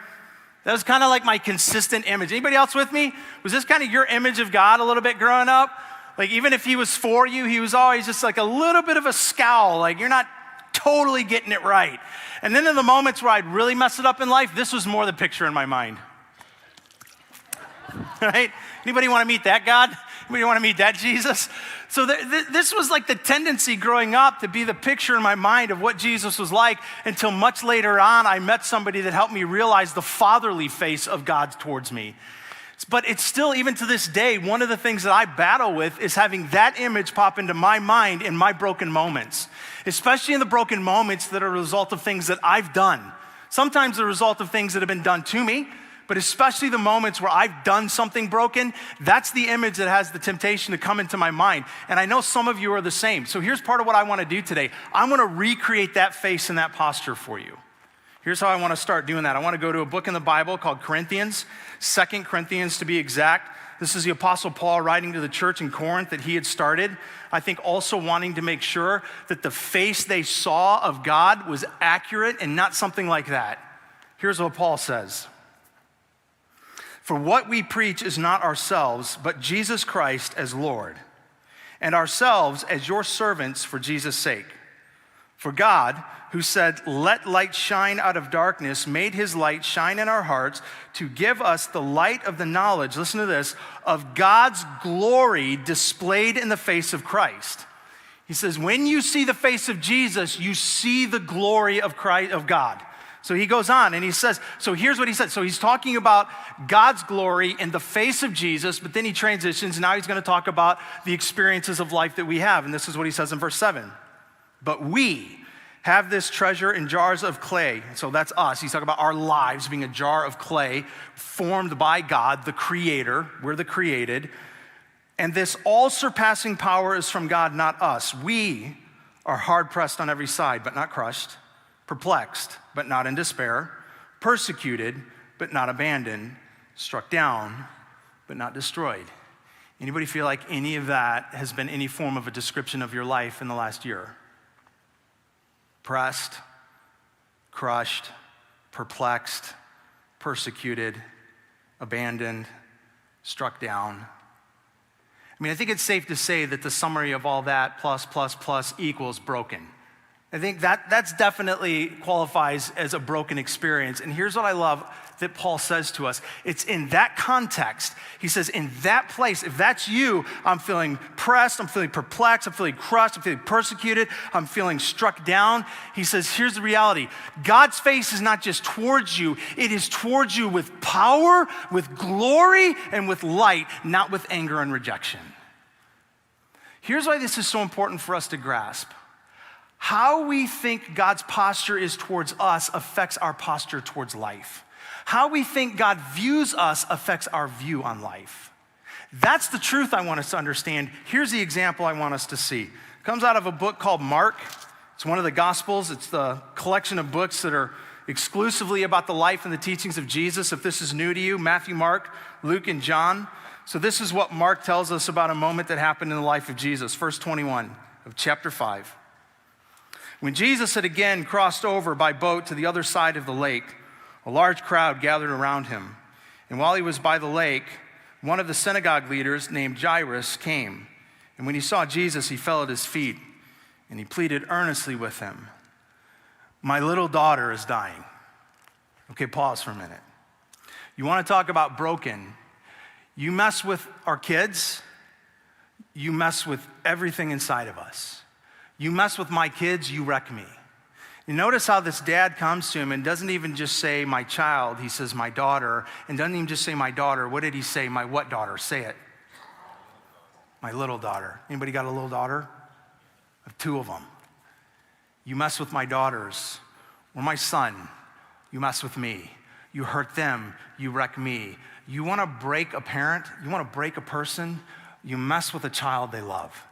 that was kind of like my consistent image. Anybody else with me? Was this kind of your image of God a little bit growing up? Like even if he was for you, he was always just like a little bit of a scowl, like you're not totally getting it right. And then in the moments where I'd really mess it up in life, this was more the picture in my mind. Right? Anybody want to meet that God? Anybody want to meet that Jesus? So this was like the tendency growing up to be the picture in my mind of what Jesus was like, until much later on I met somebody that helped me realize the fatherly face of God towards me. But it's still, even to this day, one of the things that I battle with is having that image pop into my mind in my broken moments, especially in the broken moments that are a result of things that I've done. Sometimes the result of things that have been done to me, but especially the moments where I've done something broken, that's the image that has the temptation to come into my mind. And I know some of you are the same. So here's part of what I want to do today. I want to recreate that face and that posture for you. Here's how I want to start doing that. I want to go to a book in the Bible called Corinthians, 2 Corinthians to be exact. This is the Apostle Paul writing to the church in Corinth that he had started. I think also wanting to make sure that the face they saw of God was accurate and not something like that. Here's what Paul says. For what we preach is not ourselves, but Jesus Christ as Lord, and ourselves as your servants for Jesus' sake. For God, who said, let light shine out of darkness, made his light shine in our hearts to give us the light of the knowledge, listen to this, of God's glory displayed in the face of Christ. He says, when you see the face of Jesus, you see the glory of Christ, of God. So he goes on and he says, so here's what he said. So he's talking about God's glory in the face of Jesus, but then he transitions. Now he's going to talk about the experiences of life that we have. And this is what he says in verse 7. But we have this treasure in jars of clay. So that's us. He's talking about our lives being a jar of clay formed by God, the creator. We're the created. And this all-surpassing power is from God, not us. We are hard-pressed on every side, but not crushed. Perplexed, but not in despair, persecuted, but not abandoned, struck down, but not destroyed. Anybody feel like any of that has been any form of a description of your life in the last year? Pressed, crushed, perplexed, persecuted, abandoned, struck down. I mean, I think it's safe to say that the summary of all that plus equals broken. I think that's definitely qualifies as a broken experience. And here's what I love that Paul says to us. It's in that context. He says, in that place, if that's you, I'm feeling pressed, I'm feeling perplexed, I'm feeling crushed, I'm feeling persecuted, I'm feeling struck down. He says, here's the reality. God's face is not just towards you, it is towards you with power, with glory, and with light, not with anger and rejection. Here's why this is so important for us to grasp. How we think God's posture is towards us affects our posture towards life. How we think God views us affects our view on life. That's the truth I want us to understand. Here's the example I want us to see. It comes out of a book called Mark. It's one of the Gospels. It's the collection of books that are exclusively about the life and the teachings of Jesus. If this is new to you, Matthew, Mark, Luke, and John. So this is what Mark tells us about a moment that happened in the life of Jesus. Verse 21 of chapter 5. When Jesus had again crossed over by boat to the other side of the lake, a large crowd gathered around him. And while he was by the lake, one of the synagogue leaders named Jairus came. And when he saw Jesus, he fell at his feet, and he pleaded earnestly with him. My little daughter is dying. Okay, pause for a minute. You want to talk about broken? You mess with our kids, you mess with everything inside of us. You mess with my kids, you wreck me. You notice how this dad comes to him and doesn't even just say my child, he says my daughter, and doesn't even just say my daughter. What did he say? My what daughter? Say it. My little daughter. Anybody got a little daughter? I have two of them. You mess with my daughters, or my son, you mess with me. You hurt them, you wreck me. You want to break a parent, you want to break a person, you mess with a child they love.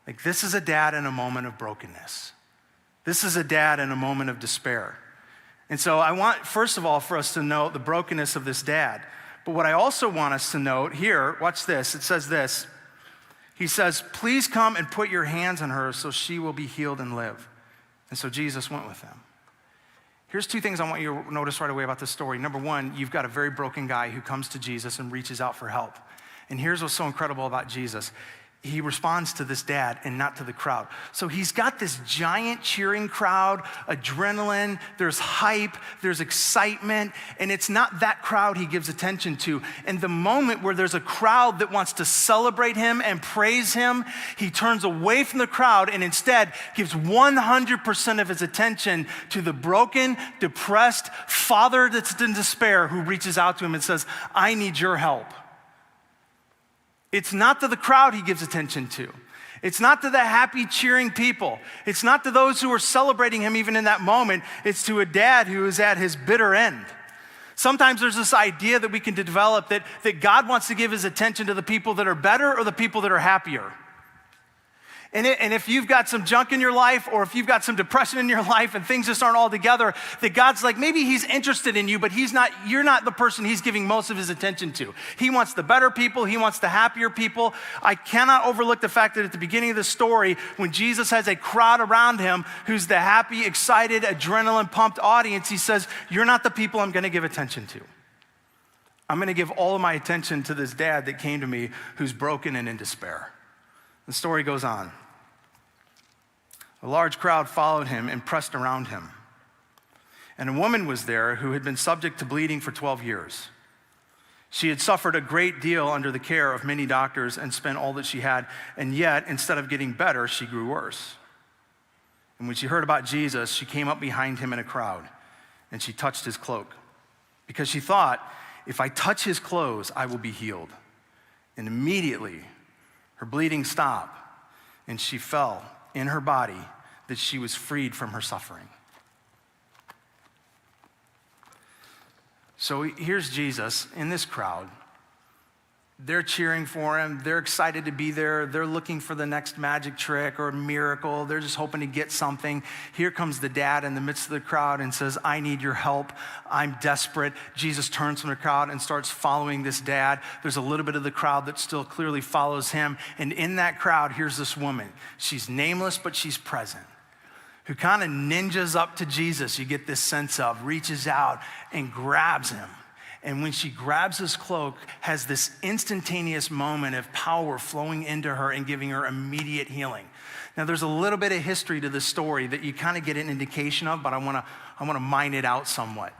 Like, this is a dad in a moment of brokenness. This is a dad in a moment of despair. And so I want, first of all, for us to note the brokenness of this dad. But what I also want us to note here, watch this, it says this. He says, please come and put your hands on her so she will be healed and live. And so Jesus went with them. Here's two things I want you to notice right away about this story. Number one, you've got a very broken guy who comes to Jesus and reaches out for help. And here's what's so incredible about Jesus. He responds to this dad and not to the crowd. So he's got this giant cheering crowd, adrenaline, there's hype, there's excitement, and it's not that crowd he gives attention to. And the moment where there's a crowd that wants to celebrate him and praise him, he turns away from the crowd and instead gives 100% of his attention to the broken, depressed father that's in despair who reaches out to him and says, I need your help. It's not to the crowd he gives attention to. It's not to the happy, cheering people. It's not to those who are celebrating him even in that moment. It's to a dad who is at his bitter end. Sometimes there's this idea that we can develop that God wants to give his attention to the people that are better or the people that are happier. And if you've got some junk in your life, or if you've got some depression in your life and things just aren't all together, that God's like, maybe he's interested in you, but you're not the person he's giving most of his attention to. He wants the better people. He wants the happier people. I cannot overlook the fact that at the beginning of the story, when Jesus has a crowd around him who's the happy, excited, adrenaline pumped audience, he says, you're not the people I'm going to give attention to. I'm going to give all of my attention to this dad that came to me who's broken and in despair. The story goes on. A large crowd followed him and pressed around him. And a woman was there who had been subject to bleeding for 12 years. She had suffered a great deal under the care of many doctors and spent all that she had, and yet, instead of getting better, she grew worse. And when she heard about Jesus, she came up behind him in a crowd, and she touched his cloak, because she thought, if I touch his clothes, I will be healed. And immediately, her bleeding stopped, and she felt in her body that she was freed from her suffering. So here's Jesus in this crowd. They're cheering for him. They're excited to be there. They're looking for the next magic trick or miracle. They're just hoping to get something. Here comes the dad in the midst of the crowd and says, I need your help. I'm desperate. Jesus turns from the crowd and starts following this dad. There's a little bit of the crowd that still clearly follows him. And in that crowd, here's this woman. She's nameless, but she's present, who kind of ninjas up to Jesus. You get this sense of, reaches out and grabs him. And when she grabs his cloak, has this instantaneous moment of power flowing into her and giving her immediate healing. Now, there's a little bit of history to this story that you kind of get an indication of, but I want to mine it out somewhat.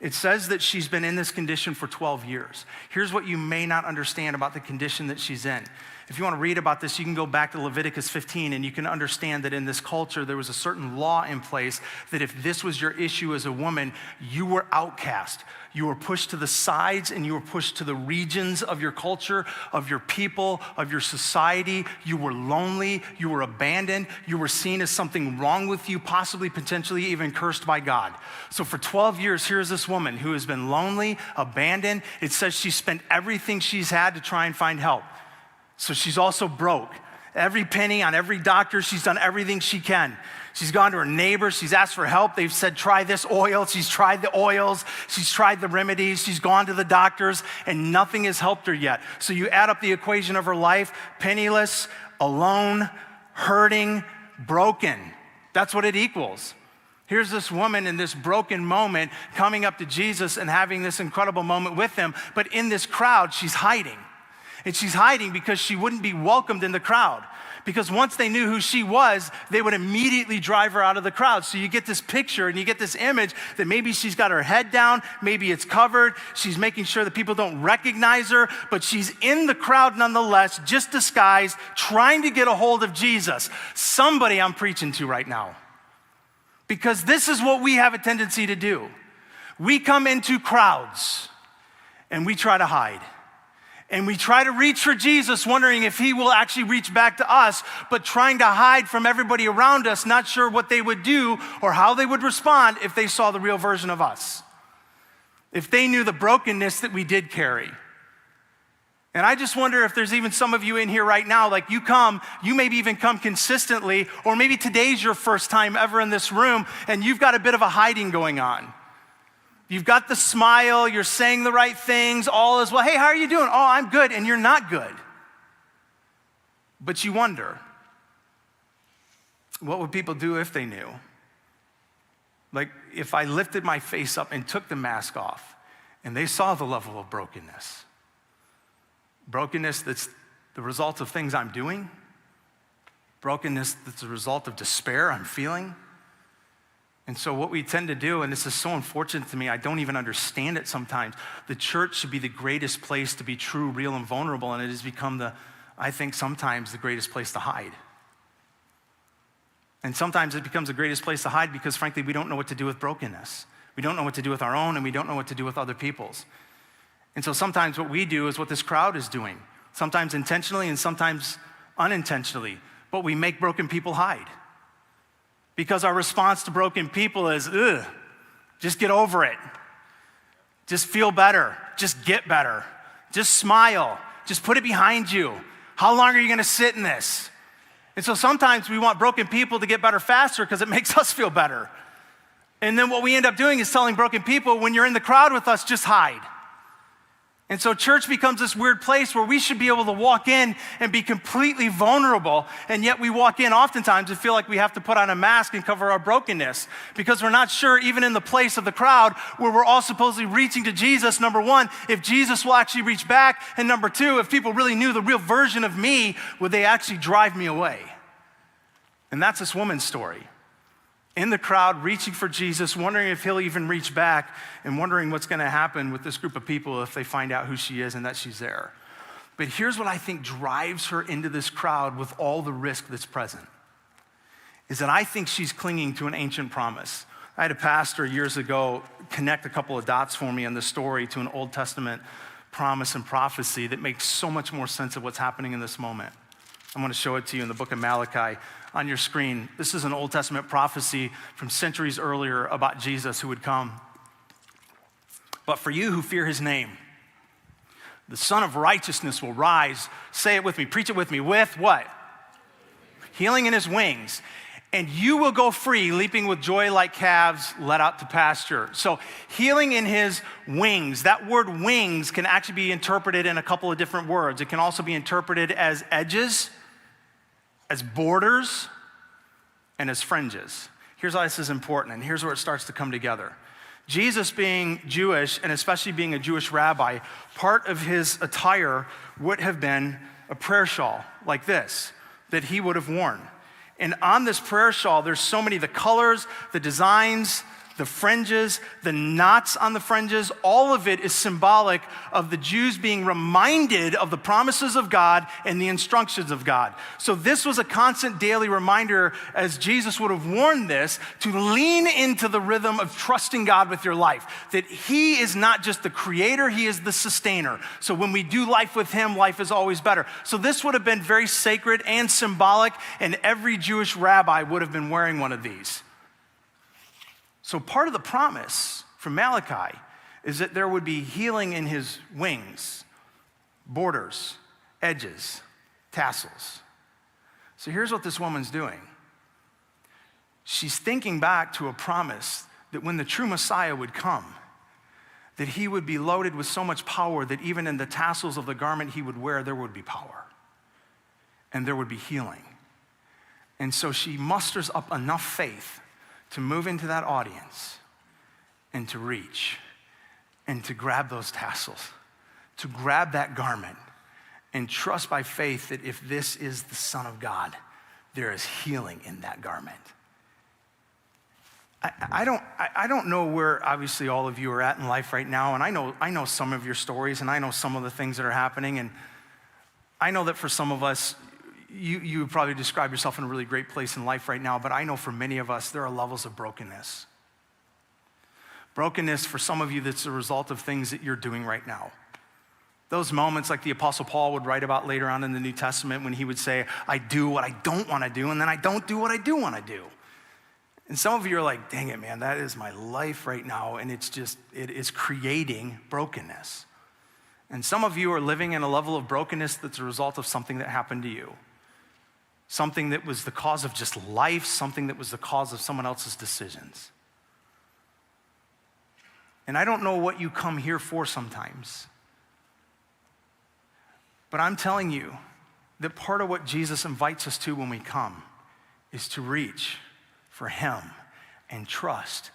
It says that she's been in this condition for 12 years. Here's what you may not understand about the condition that she's in. If you want to read about this, you can go back to Leviticus 15 and you can understand that in this culture, there was a certain law in place that if this was your issue as a woman, you were outcast. You were pushed to the sides and you were pushed to the regions of your culture, of your people, of your society. You were lonely, you were abandoned, you were seen as something wrong with you, possibly, potentially even cursed by God. So for 12 years, here's this woman who has been lonely, abandoned. It says she spent everything she's had to try and find help. So she's also broke. Every penny on every doctor, she's done everything she can. She's gone to her neighbors, she's asked for help. They've said, try this oil. She's tried the oils, she's tried the remedies, she's gone to the doctors, and nothing has helped her yet. So you add up the equation of her life: penniless, alone, hurting, broken. That's what it equals. Here's this woman in this broken moment coming up to Jesus and having this incredible moment with him, but in this crowd, she's hiding. And she's hiding because she wouldn't be welcomed in the crowd. Because once they knew who she was, they would immediately drive her out of the crowd. So you get this picture and you get this image that maybe she's got her head down, maybe it's covered, she's making sure that people don't recognize her, but she's in the crowd nonetheless, just disguised, trying to get a hold of Jesus. Somebody I'm preaching to right now. Because this is what we have a tendency to do. We come into crowds and we try to hide. And we try to reach for Jesus, wondering if he will actually reach back to us, but trying to hide from everybody around us, not sure what they would do or how they would respond if they saw the real version of us. If they knew the brokenness that we did carry. And I just wonder if there's even some of you in here right now, like you maybe even come consistently, or maybe today's your first time ever in this room, and you've got a bit of a hiding going on. You've got the smile, you're saying the right things, all is well. Hey, how are you doing? Oh, I'm good, and you're not good. But you wonder, what would people do if they knew? Like, if I lifted my face up and took the mask off, and they saw the level of brokenness. Brokenness that's the result of things I'm doing. Brokenness that's a result of despair I'm feeling. And so what we tend to do, and this is so unfortunate to me, I don't even understand it sometimes. The church should be the greatest place to be true, real, and vulnerable, and it has become I think sometimes the greatest place to hide. And sometimes it becomes the greatest place to hide because frankly, we don't know what to do with brokenness. We don't know what to do with our own, and we don't know what to do with other people's. And so sometimes what we do is what this crowd is doing. Sometimes intentionally and sometimes unintentionally, but we make broken people hide. Because our response to broken people is, just get over it. Just feel better. Just get better. Just smile. Just put it behind you. How long are you going to sit in this? And so sometimes we want broken people to get better faster because it makes us feel better. And then what we end up doing is telling broken people, when you're in the crowd with us, just hide. And so church becomes this weird place where we should be able to walk in and be completely vulnerable, and yet we walk in oftentimes and feel like we have to put on a mask and cover our brokenness because we're not sure, even in the place of the crowd where we're all supposedly reaching to Jesus, number one, if Jesus will actually reach back, and number two, if people really knew the real version of me, would they actually drive me away? And that's this woman's story. In the crowd, reaching for Jesus, wondering if he'll even reach back, and wondering what's going to happen with this group of people if they find out who she is and that she's there. But here's what I think drives her into this crowd with all the risk that's present, is that I think she's clinging to an ancient promise. I had a pastor years ago connect a couple of dots for me in the story to an Old Testament promise and prophecy that makes so much more sense of what's happening in this moment. I'm going to show it to you in the book of Malachi on your screen. This is an Old Testament prophecy from centuries earlier about Jesus who would come. But for you who fear his name, the Son of Righteousness will rise. Say it with me, preach it with me, with what? Healing in his wings. And you will go free, leaping with joy like calves led out to pasture. So healing in his wings. That word wings can actually be interpreted in a couple of different words. It can also be interpreted as edges, as borders, and as fringes. Here's why this is important, and here's where it starts to come together. Jesus being Jewish, and especially being a Jewish rabbi, part of his attire would have been a prayer shawl like this that he would have worn. And on this prayer shawl, there's so many, the colors, the designs, the fringes, the knots on the fringes, all of it is symbolic of the Jews being reminded of the promises of God and the instructions of God. So this was a constant daily reminder, as Jesus would have warned this, to lean into the rhythm of trusting God with your life, that he is not just the creator, he is the sustainer. So when we do life with him, life is always better. So this would have been very sacred and symbolic, and every Jewish rabbi would have been wearing one of these. So part of the promise from Malachi is that there would be healing in his wings, borders, edges, tassels. So here's what this woman's doing. She's thinking back to a promise that when the true Messiah would come, that he would be loaded with so much power that even in the tassels of the garment he would wear, there would be power and there would be healing. And so she musters up enough faith to move into that audience and to reach and to grab those tassels, to grab that garment and trust by faith that if this is the Son of God, there is healing in that garment. I don't know where obviously all of you are at in life right now, and I know some of your stories, and I know some of the things that are happening, and I know that for some of us, you would probably describe yourself in a really great place in life right now, but I know for many of us, there are levels of brokenness. Brokenness for some of you that's a result of things that you're doing right now. Those moments like the Apostle Paul would write about later on in the New Testament when he would say, I do what I don't want to do, and then I don't do what I do want to do. And some of you are like, dang it, man, that is my life right now, and it is creating brokenness. And some of you are living in a level of brokenness that's a result of something that happened to you. Something that was the cause of just life, something that was the cause of someone else's decisions. And I don't know what you come here for sometimes, but I'm telling you that part of what Jesus invites us to when we come is to reach for him and trust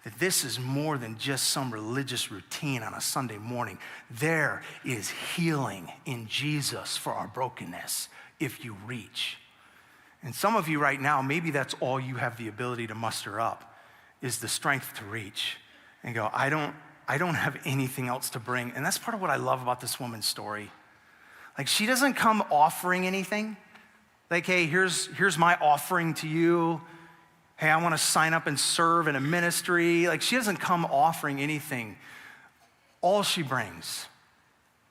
that this is more than just some religious routine on a Sunday morning. There is healing in Jesus for our brokenness if you reach. And some of you right now, maybe that's all you have the ability to muster up, is the strength to reach and go, I don't have anything else to bring. And that's part of what I love about this woman's story. Like, she doesn't come offering anything. Like, hey, here's my offering to you. Hey, I want to sign up and serve in a ministry. Like, she doesn't come offering anything. All she brings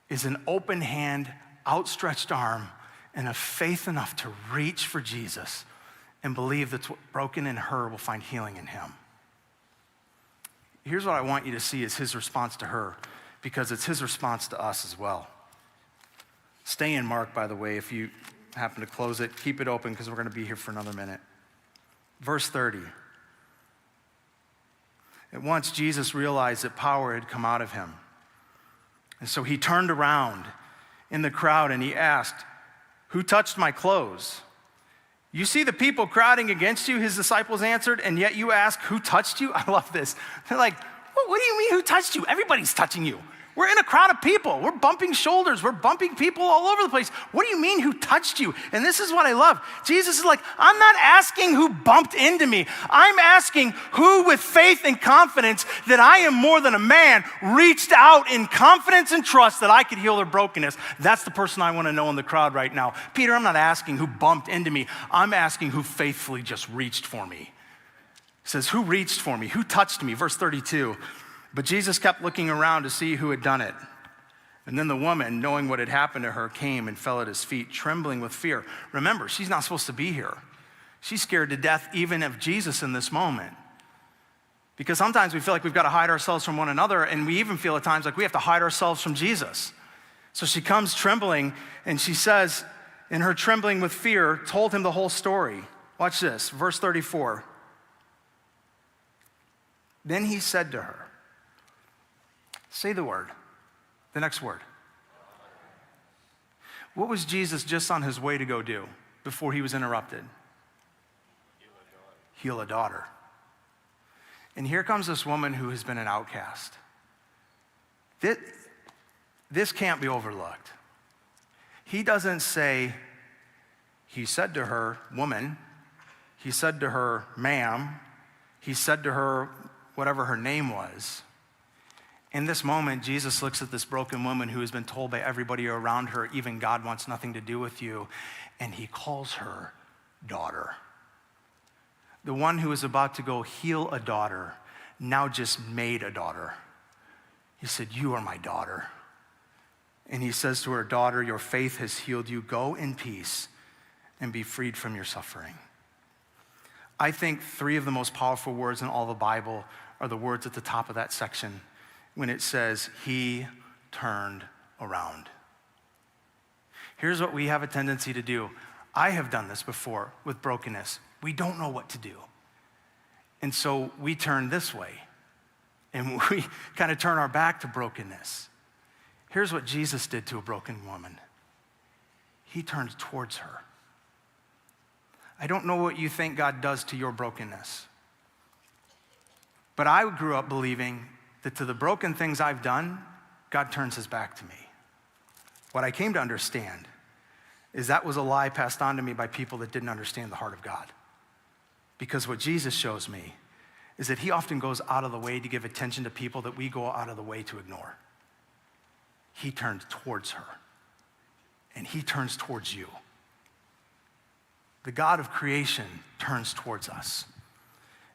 is an open hand, outstretched arm, and a faith enough to reach for Jesus and believe that what's broken in her will find healing in him. Here's what I want you to see is his response to her, because it's his response to us as well. Stay in Mark, by the way, if you happen to close it. Keep it open because we're going to be here for another minute. Verse 30. At once Jesus realized that power had come out of him. And so he turned around in the crowd and he asked, who touched my clothes? You see the people crowding against you, his disciples answered, and yet you ask, who touched you? I love this. They're like, what do you mean, who touched you? Everybody's touching you. We're in a crowd of people. We're bumping shoulders. We're bumping people all over the place. What do you mean, who touched you? And this is what I love. Jesus is like, I'm not asking who bumped into me. I'm asking who, with faith and confidence that I am more than a man, reached out in confidence and trust that I could heal their brokenness. That's the person I want to know in the crowd right now. Peter, I'm not asking who bumped into me. I'm asking who faithfully just reached for me. He says, who reached for me? Who touched me? Verse 32. But Jesus kept looking around to see who had done it. And then the woman, knowing what had happened to her, came and fell at his feet, trembling with fear. Remember, she's not supposed to be here. She's scared to death even of Jesus in this moment. Because sometimes we feel like we've got to hide ourselves from one another, and we even feel at times like we have to hide ourselves from Jesus. So she comes trembling, and she says, in her trembling with fear, told him the whole story. Watch this, verse 34. Then he said to her, say the word, the next word. What was Jesus just on his way to go do before he was interrupted? Heal a daughter. And here comes this woman who has been an outcast. This can't be overlooked. He doesn't say, he said to her, woman, He said to her, ma'am. He said to her whatever her name was. In this moment, Jesus looks at this broken woman who has been told by everybody around her, even God wants nothing to do with you, and he calls her daughter. The one who was about to go heal a daughter now just made a daughter. He said, you are my daughter. And he says to her, daughter, your faith has healed you. Go in peace and be freed from your suffering. I think 3 of the most powerful words in all the Bible are the words at the top of that section when it says, he turned around. Here's what we have a tendency to do. I have done this before with brokenness. We don't know what to do. And so we turn this way and we kind of turn our back to brokenness. Here's what Jesus did to a broken woman. He turned towards her. I don't know what you think God does to your brokenness, but I grew up believing that to the broken things I've done, God turns his back to me. What I came to understand is that was a lie passed on to me by people that didn't understand the heart of God. Because what Jesus shows me is that he often goes out of the way to give attention to people that we go out of the way to ignore. He turned towards her, and he turns towards you. The God of creation turns towards us.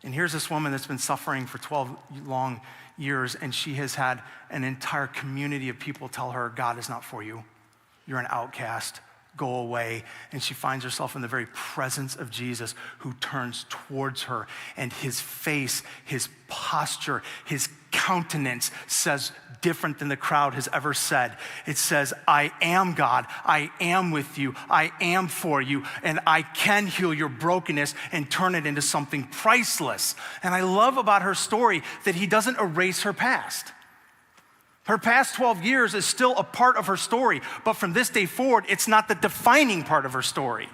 And here's this woman that's been suffering for 12 long years, and she has had an entire community of people tell her, God is not for you. You're an outcast. Go away. And she finds herself in the very presence of Jesus, who turns towards her, and his face, his posture, his countenance says different than the crowd has ever said. It says, I am God. I am with you. I am for you. And I can heal your brokenness and turn it into something priceless. And I love about her story that he doesn't erase her past. Her past 12 years is still a part of her story, but from this day forward, it's not the defining part of her story.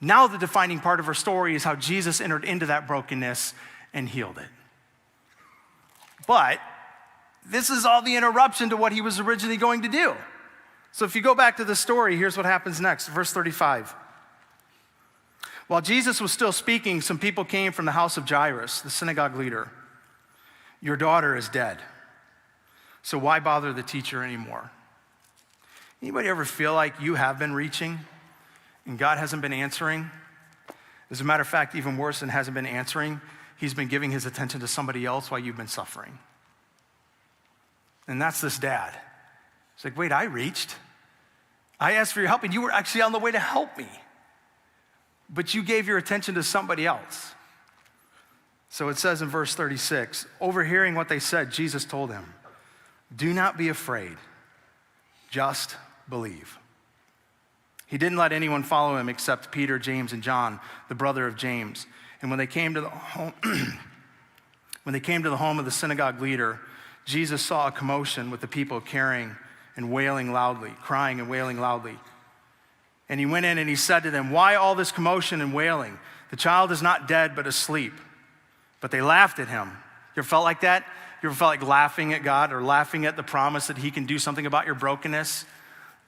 Now the defining part of her story is how Jesus entered into that brokenness and healed it. But this is all the interruption to what he was originally going to do. So if you go back to the story, here's what happens next, verse 35. While Jesus was still speaking, some people came from the house of Jairus, the synagogue leader. Your daughter is dead. So why bother the teacher anymore? Anybody ever feel like you have been reaching and God hasn't been answering? As a matter of fact, even worse than hasn't been answering, he's been giving his attention to somebody else while you've been suffering. And that's this dad. It's like, wait, I reached. I asked for your help and you were actually on the way to help me. But you gave your attention to somebody else. So it says in verse 36, overhearing what they said, Jesus told him, do not be afraid, just believe. He didn't let anyone follow him except Peter, James, and John, the brother of James. And when they came to the home, of the synagogue leader, Jesus saw a commotion with the people crying and wailing loudly. And he went in and he said to them, why all this commotion and wailing? The child is not dead, but asleep. But they laughed at him. You ever felt like that? You ever felt like laughing at God or laughing at the promise that he can do something about your brokenness?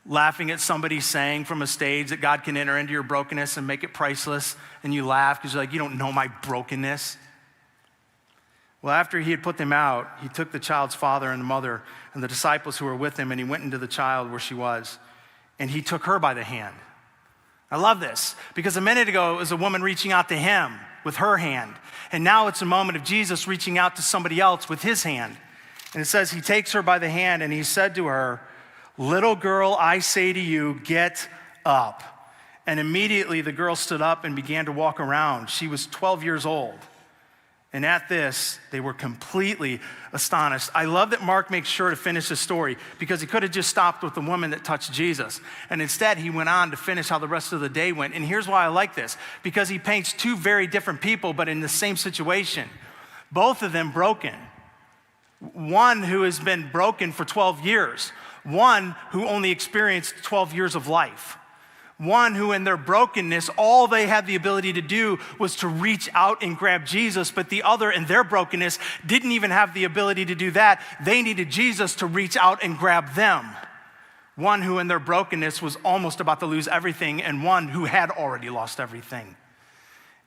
Laughing at somebody saying from a stage that God can enter into your brokenness and make it priceless, and you laugh because you're like, you don't know my brokenness. Well, after he had put them out, he took the child's father and the mother and the disciples who were with him, and he went into the child where she was, and he took her by the hand. I love this because a minute ago it was a woman reaching out to him with her hand. And now it's a moment of Jesus reaching out to somebody else with his hand. And it says he takes her by the hand and he said to her, little girl, I say to you, get up. And immediately the girl stood up and began to walk around. She was 12 years old. And at this, they were completely astonished. I love that Mark makes sure to finish the story because he could have just stopped with the woman that touched Jesus. And instead, he went on to finish how the rest of the day went. And here's why I like this. Because he paints 2 very different people, but in the same situation. Both of them broken. One who has been broken for 12 years. One who only experienced 12 years of life. One who in their brokenness, all they had the ability to do was to reach out and grab Jesus, but the other in their brokenness didn't even have the ability to do that. They needed Jesus to reach out and grab them. One who in their brokenness was almost about to lose everything, and one who had already lost everything.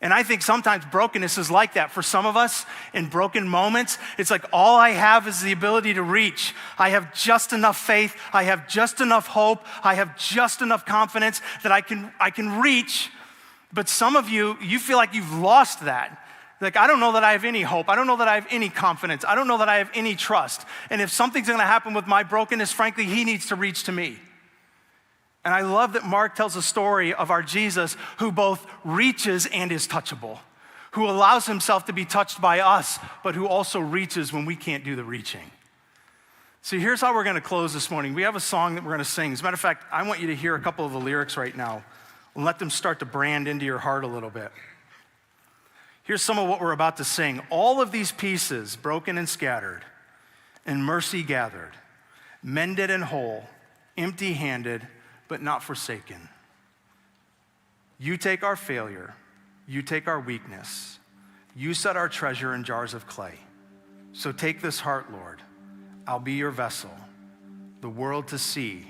And I think sometimes brokenness is like that. For some of us, in broken moments, it's like all I have is the ability to reach. I have just enough faith. I have just enough hope. I have just enough confidence that I can reach. But some of you feel like you've lost that. Like, I don't know that I have any hope. I don't know that I have any confidence. I don't know that I have any trust. And if something's gonna happen with my brokenness, frankly, he needs to reach to me. And I love that Mark tells a story of our Jesus who both reaches and is touchable, who allows himself to be touched by us, but who also reaches when we can't do the reaching. So here's how we're gonna close this morning. We have a song that we're gonna sing. As a matter of fact, I want you to hear a couple of the lyrics right now and let them start to brand into your heart a little bit. Here's some of what we're about to sing. All of these pieces, broken and scattered, and mercy gathered, mended and whole, empty-handed, but not forsaken. You take our failure, you take our weakness, you set our treasure in jars of clay. So take this heart, Lord, I'll be your vessel, the world to see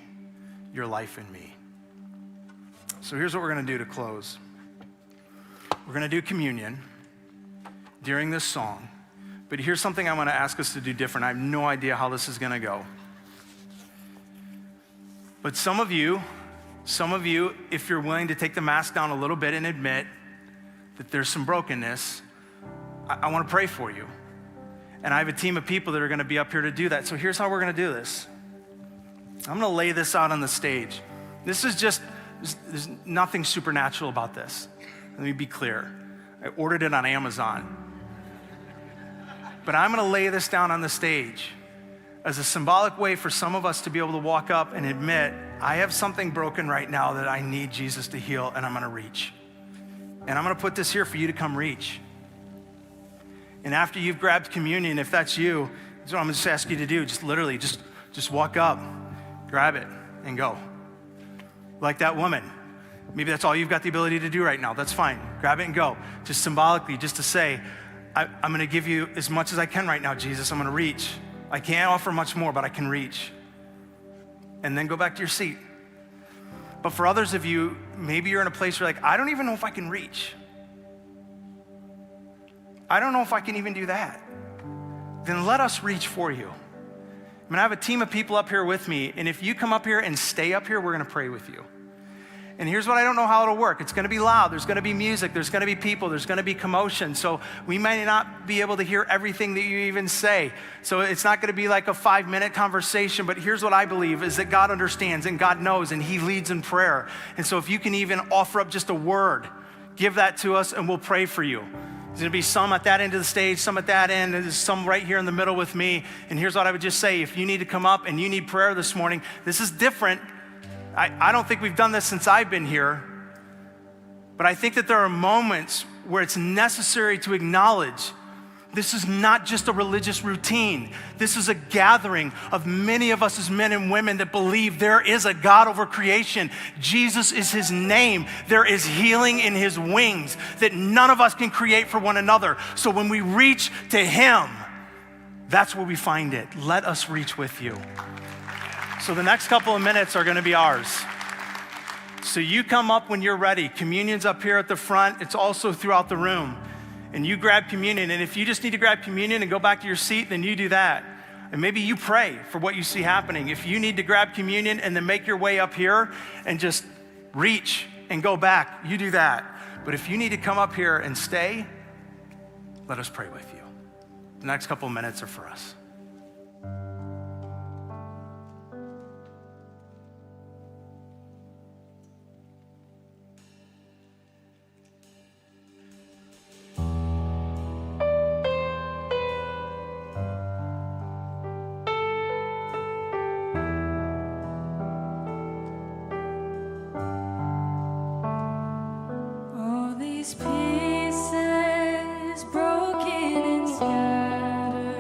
your life in me. So here's what we're gonna do to close. We're gonna do communion during this song, but here's something I wanna ask us to do different. I have no idea how this is gonna go. But some of you, if you're willing to take the mask down a little bit and admit that there's some brokenness, I wanna pray for you. And I have a team of people that are gonna be up here to do that. So here's how we're gonna do this. I'm gonna lay this out on the stage. There's nothing supernatural about this. Let me be clear. I ordered it on Amazon. But I'm gonna lay this down on the stage as a symbolic way for some of us to be able to walk up and admit, I have something broken right now that I need Jesus to heal, and I'm gonna reach. And I'm gonna put this here for you to come reach. And after you've grabbed communion, if that's you, that's what I'm gonna just ask you to do. Just literally, just walk up, grab it, and go. Like that woman. Maybe that's all you've got the ability to do right now. That's fine. Grab it and go. Just symbolically, just to say, I'm gonna give you as much as I can right now, Jesus. I'm gonna reach. I can't offer much more, but I can reach. And then go back to your seat. But for others of you, maybe you're in a place where you're like, I don't even know if I can reach. I don't know if I can even do that. Then let us reach for you. I'm gonna have a team of people up here with me, and if you come up here and stay up here, we're gonna pray with you. And here's what I don't know how it'll work. It's gonna be loud, there's gonna be music, there's gonna be people, there's gonna be commotion. So we may not be able to hear everything that you even say. So it's not gonna be like a 5-minute conversation, but here's what I believe is that God understands and God knows and he leads in prayer. And so if you can even offer up just a word, give that to us and we'll pray for you. There's gonna be some at that end of the stage, some at that end, and there's some right here in the middle with me. And here's what I would just say, if you need to come up and you need prayer this morning, this is different. I don't think we've done this since I've been here, but I think that there are moments where it's necessary to acknowledge this is not just a religious routine. This is a gathering of many of us as men and women that believe there is a God over creation. Jesus is his name. There is healing in his wings that none of us can create for one another. So when we reach to him, that's where we find it. Let us reach with you. So the next couple of minutes are gonna be ours. So you come up when you're ready. Communion's up here at the front. It's also throughout the room. And you grab communion. And if you just need to grab communion and go back to your seat, then you do that. And maybe you pray for what you see happening. If you need to grab communion and then make your way up here and just reach and go back, you do that. But if you need to come up here and stay, let us pray with you. The next couple of minutes are for us. Pieces broken and scattered,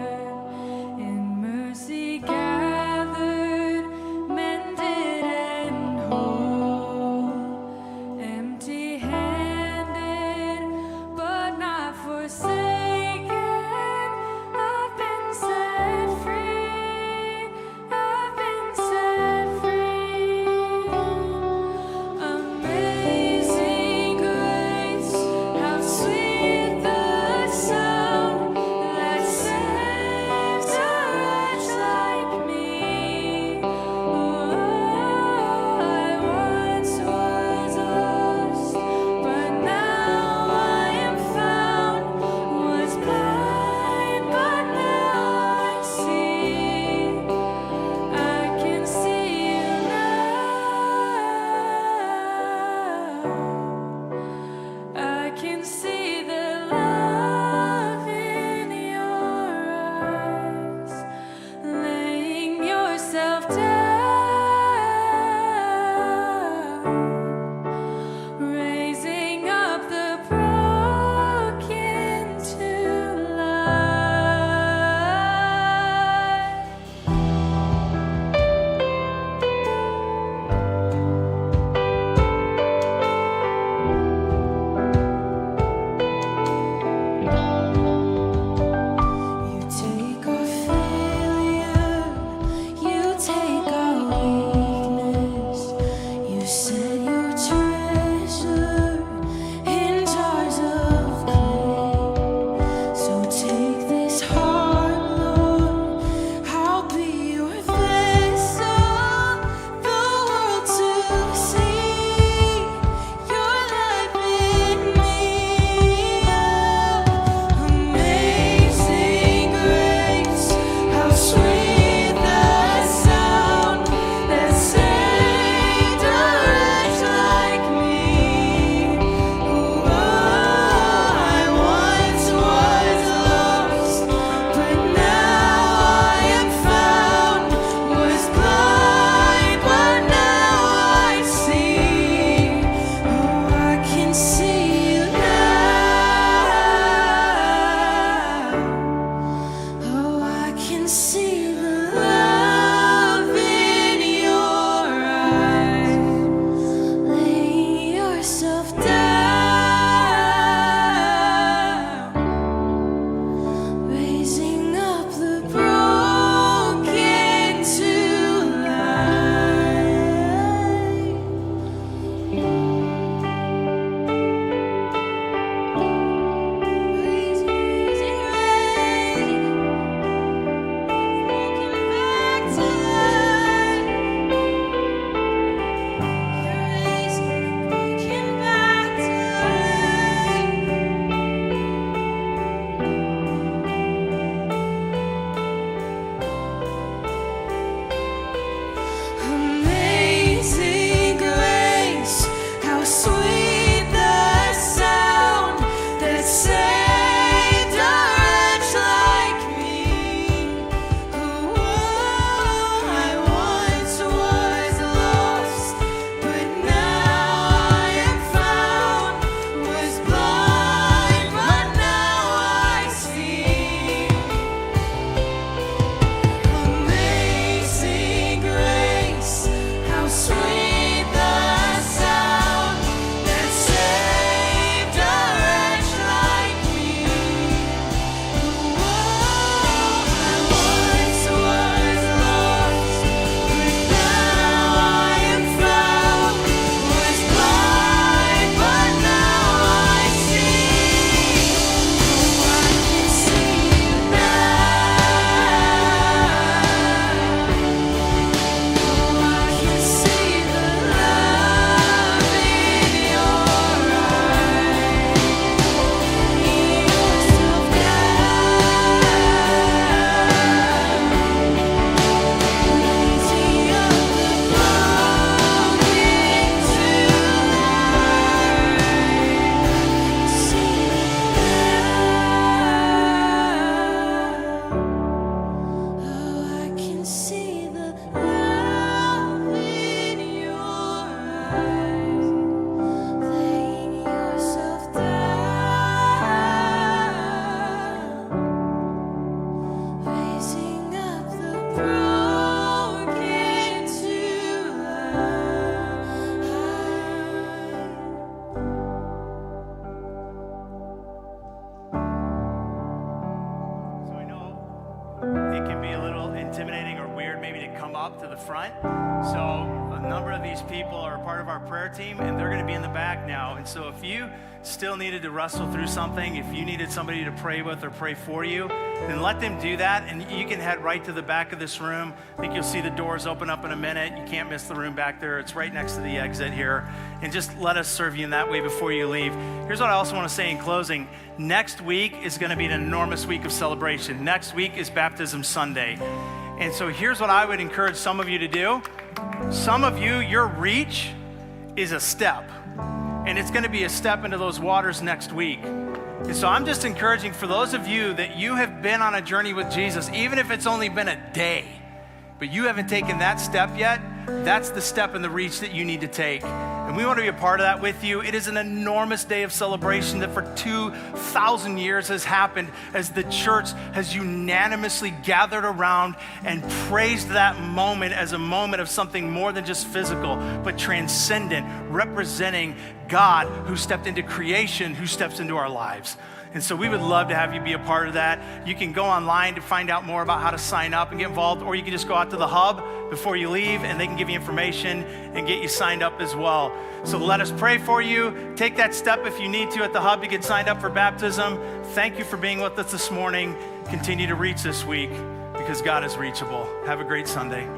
intimidating or weird maybe to come up to the front. So a number of these people are part of our prayer team, and they're going to be in the back now. And so if you still needed to wrestle through something, if you needed somebody to pray with or pray for you, then let them do that, and you can head right to the back of this room. I think you'll see the doors open up in a minute. You can't miss the room back there. It's right next to the exit here. And just let us serve you in that way before you leave. Here's what I also want to say in closing. Next week is going to be an enormous week of celebration. Next week is Baptism Sunday. And so here's what I would encourage some of you to do. Some of you, your reach is a step. And it's going to be a step into those waters next week. And so I'm just encouraging for those of you that you have been on a journey with Jesus, even if it's only been a day, but you haven't taken that step yet, that's the step in the reach that you need to take. And we want to be a part of that with you. It is an enormous day of celebration that for 2,000 years has happened as the church has unanimously gathered around and praised that moment as a moment of something more than just physical, but transcendent, representing God who stepped into creation, who steps into our lives. And so we would love to have you be a part of that. You can go online to find out more about how to sign up and get involved, or you can just go out to the hub before you leave and they can give you information and get you signed up as well. So let us pray for you. Take that step if you need to at the hub to get signed up for baptism. Thank you for being with us this morning. Continue to reach this week because God is reachable. Have a great Sunday.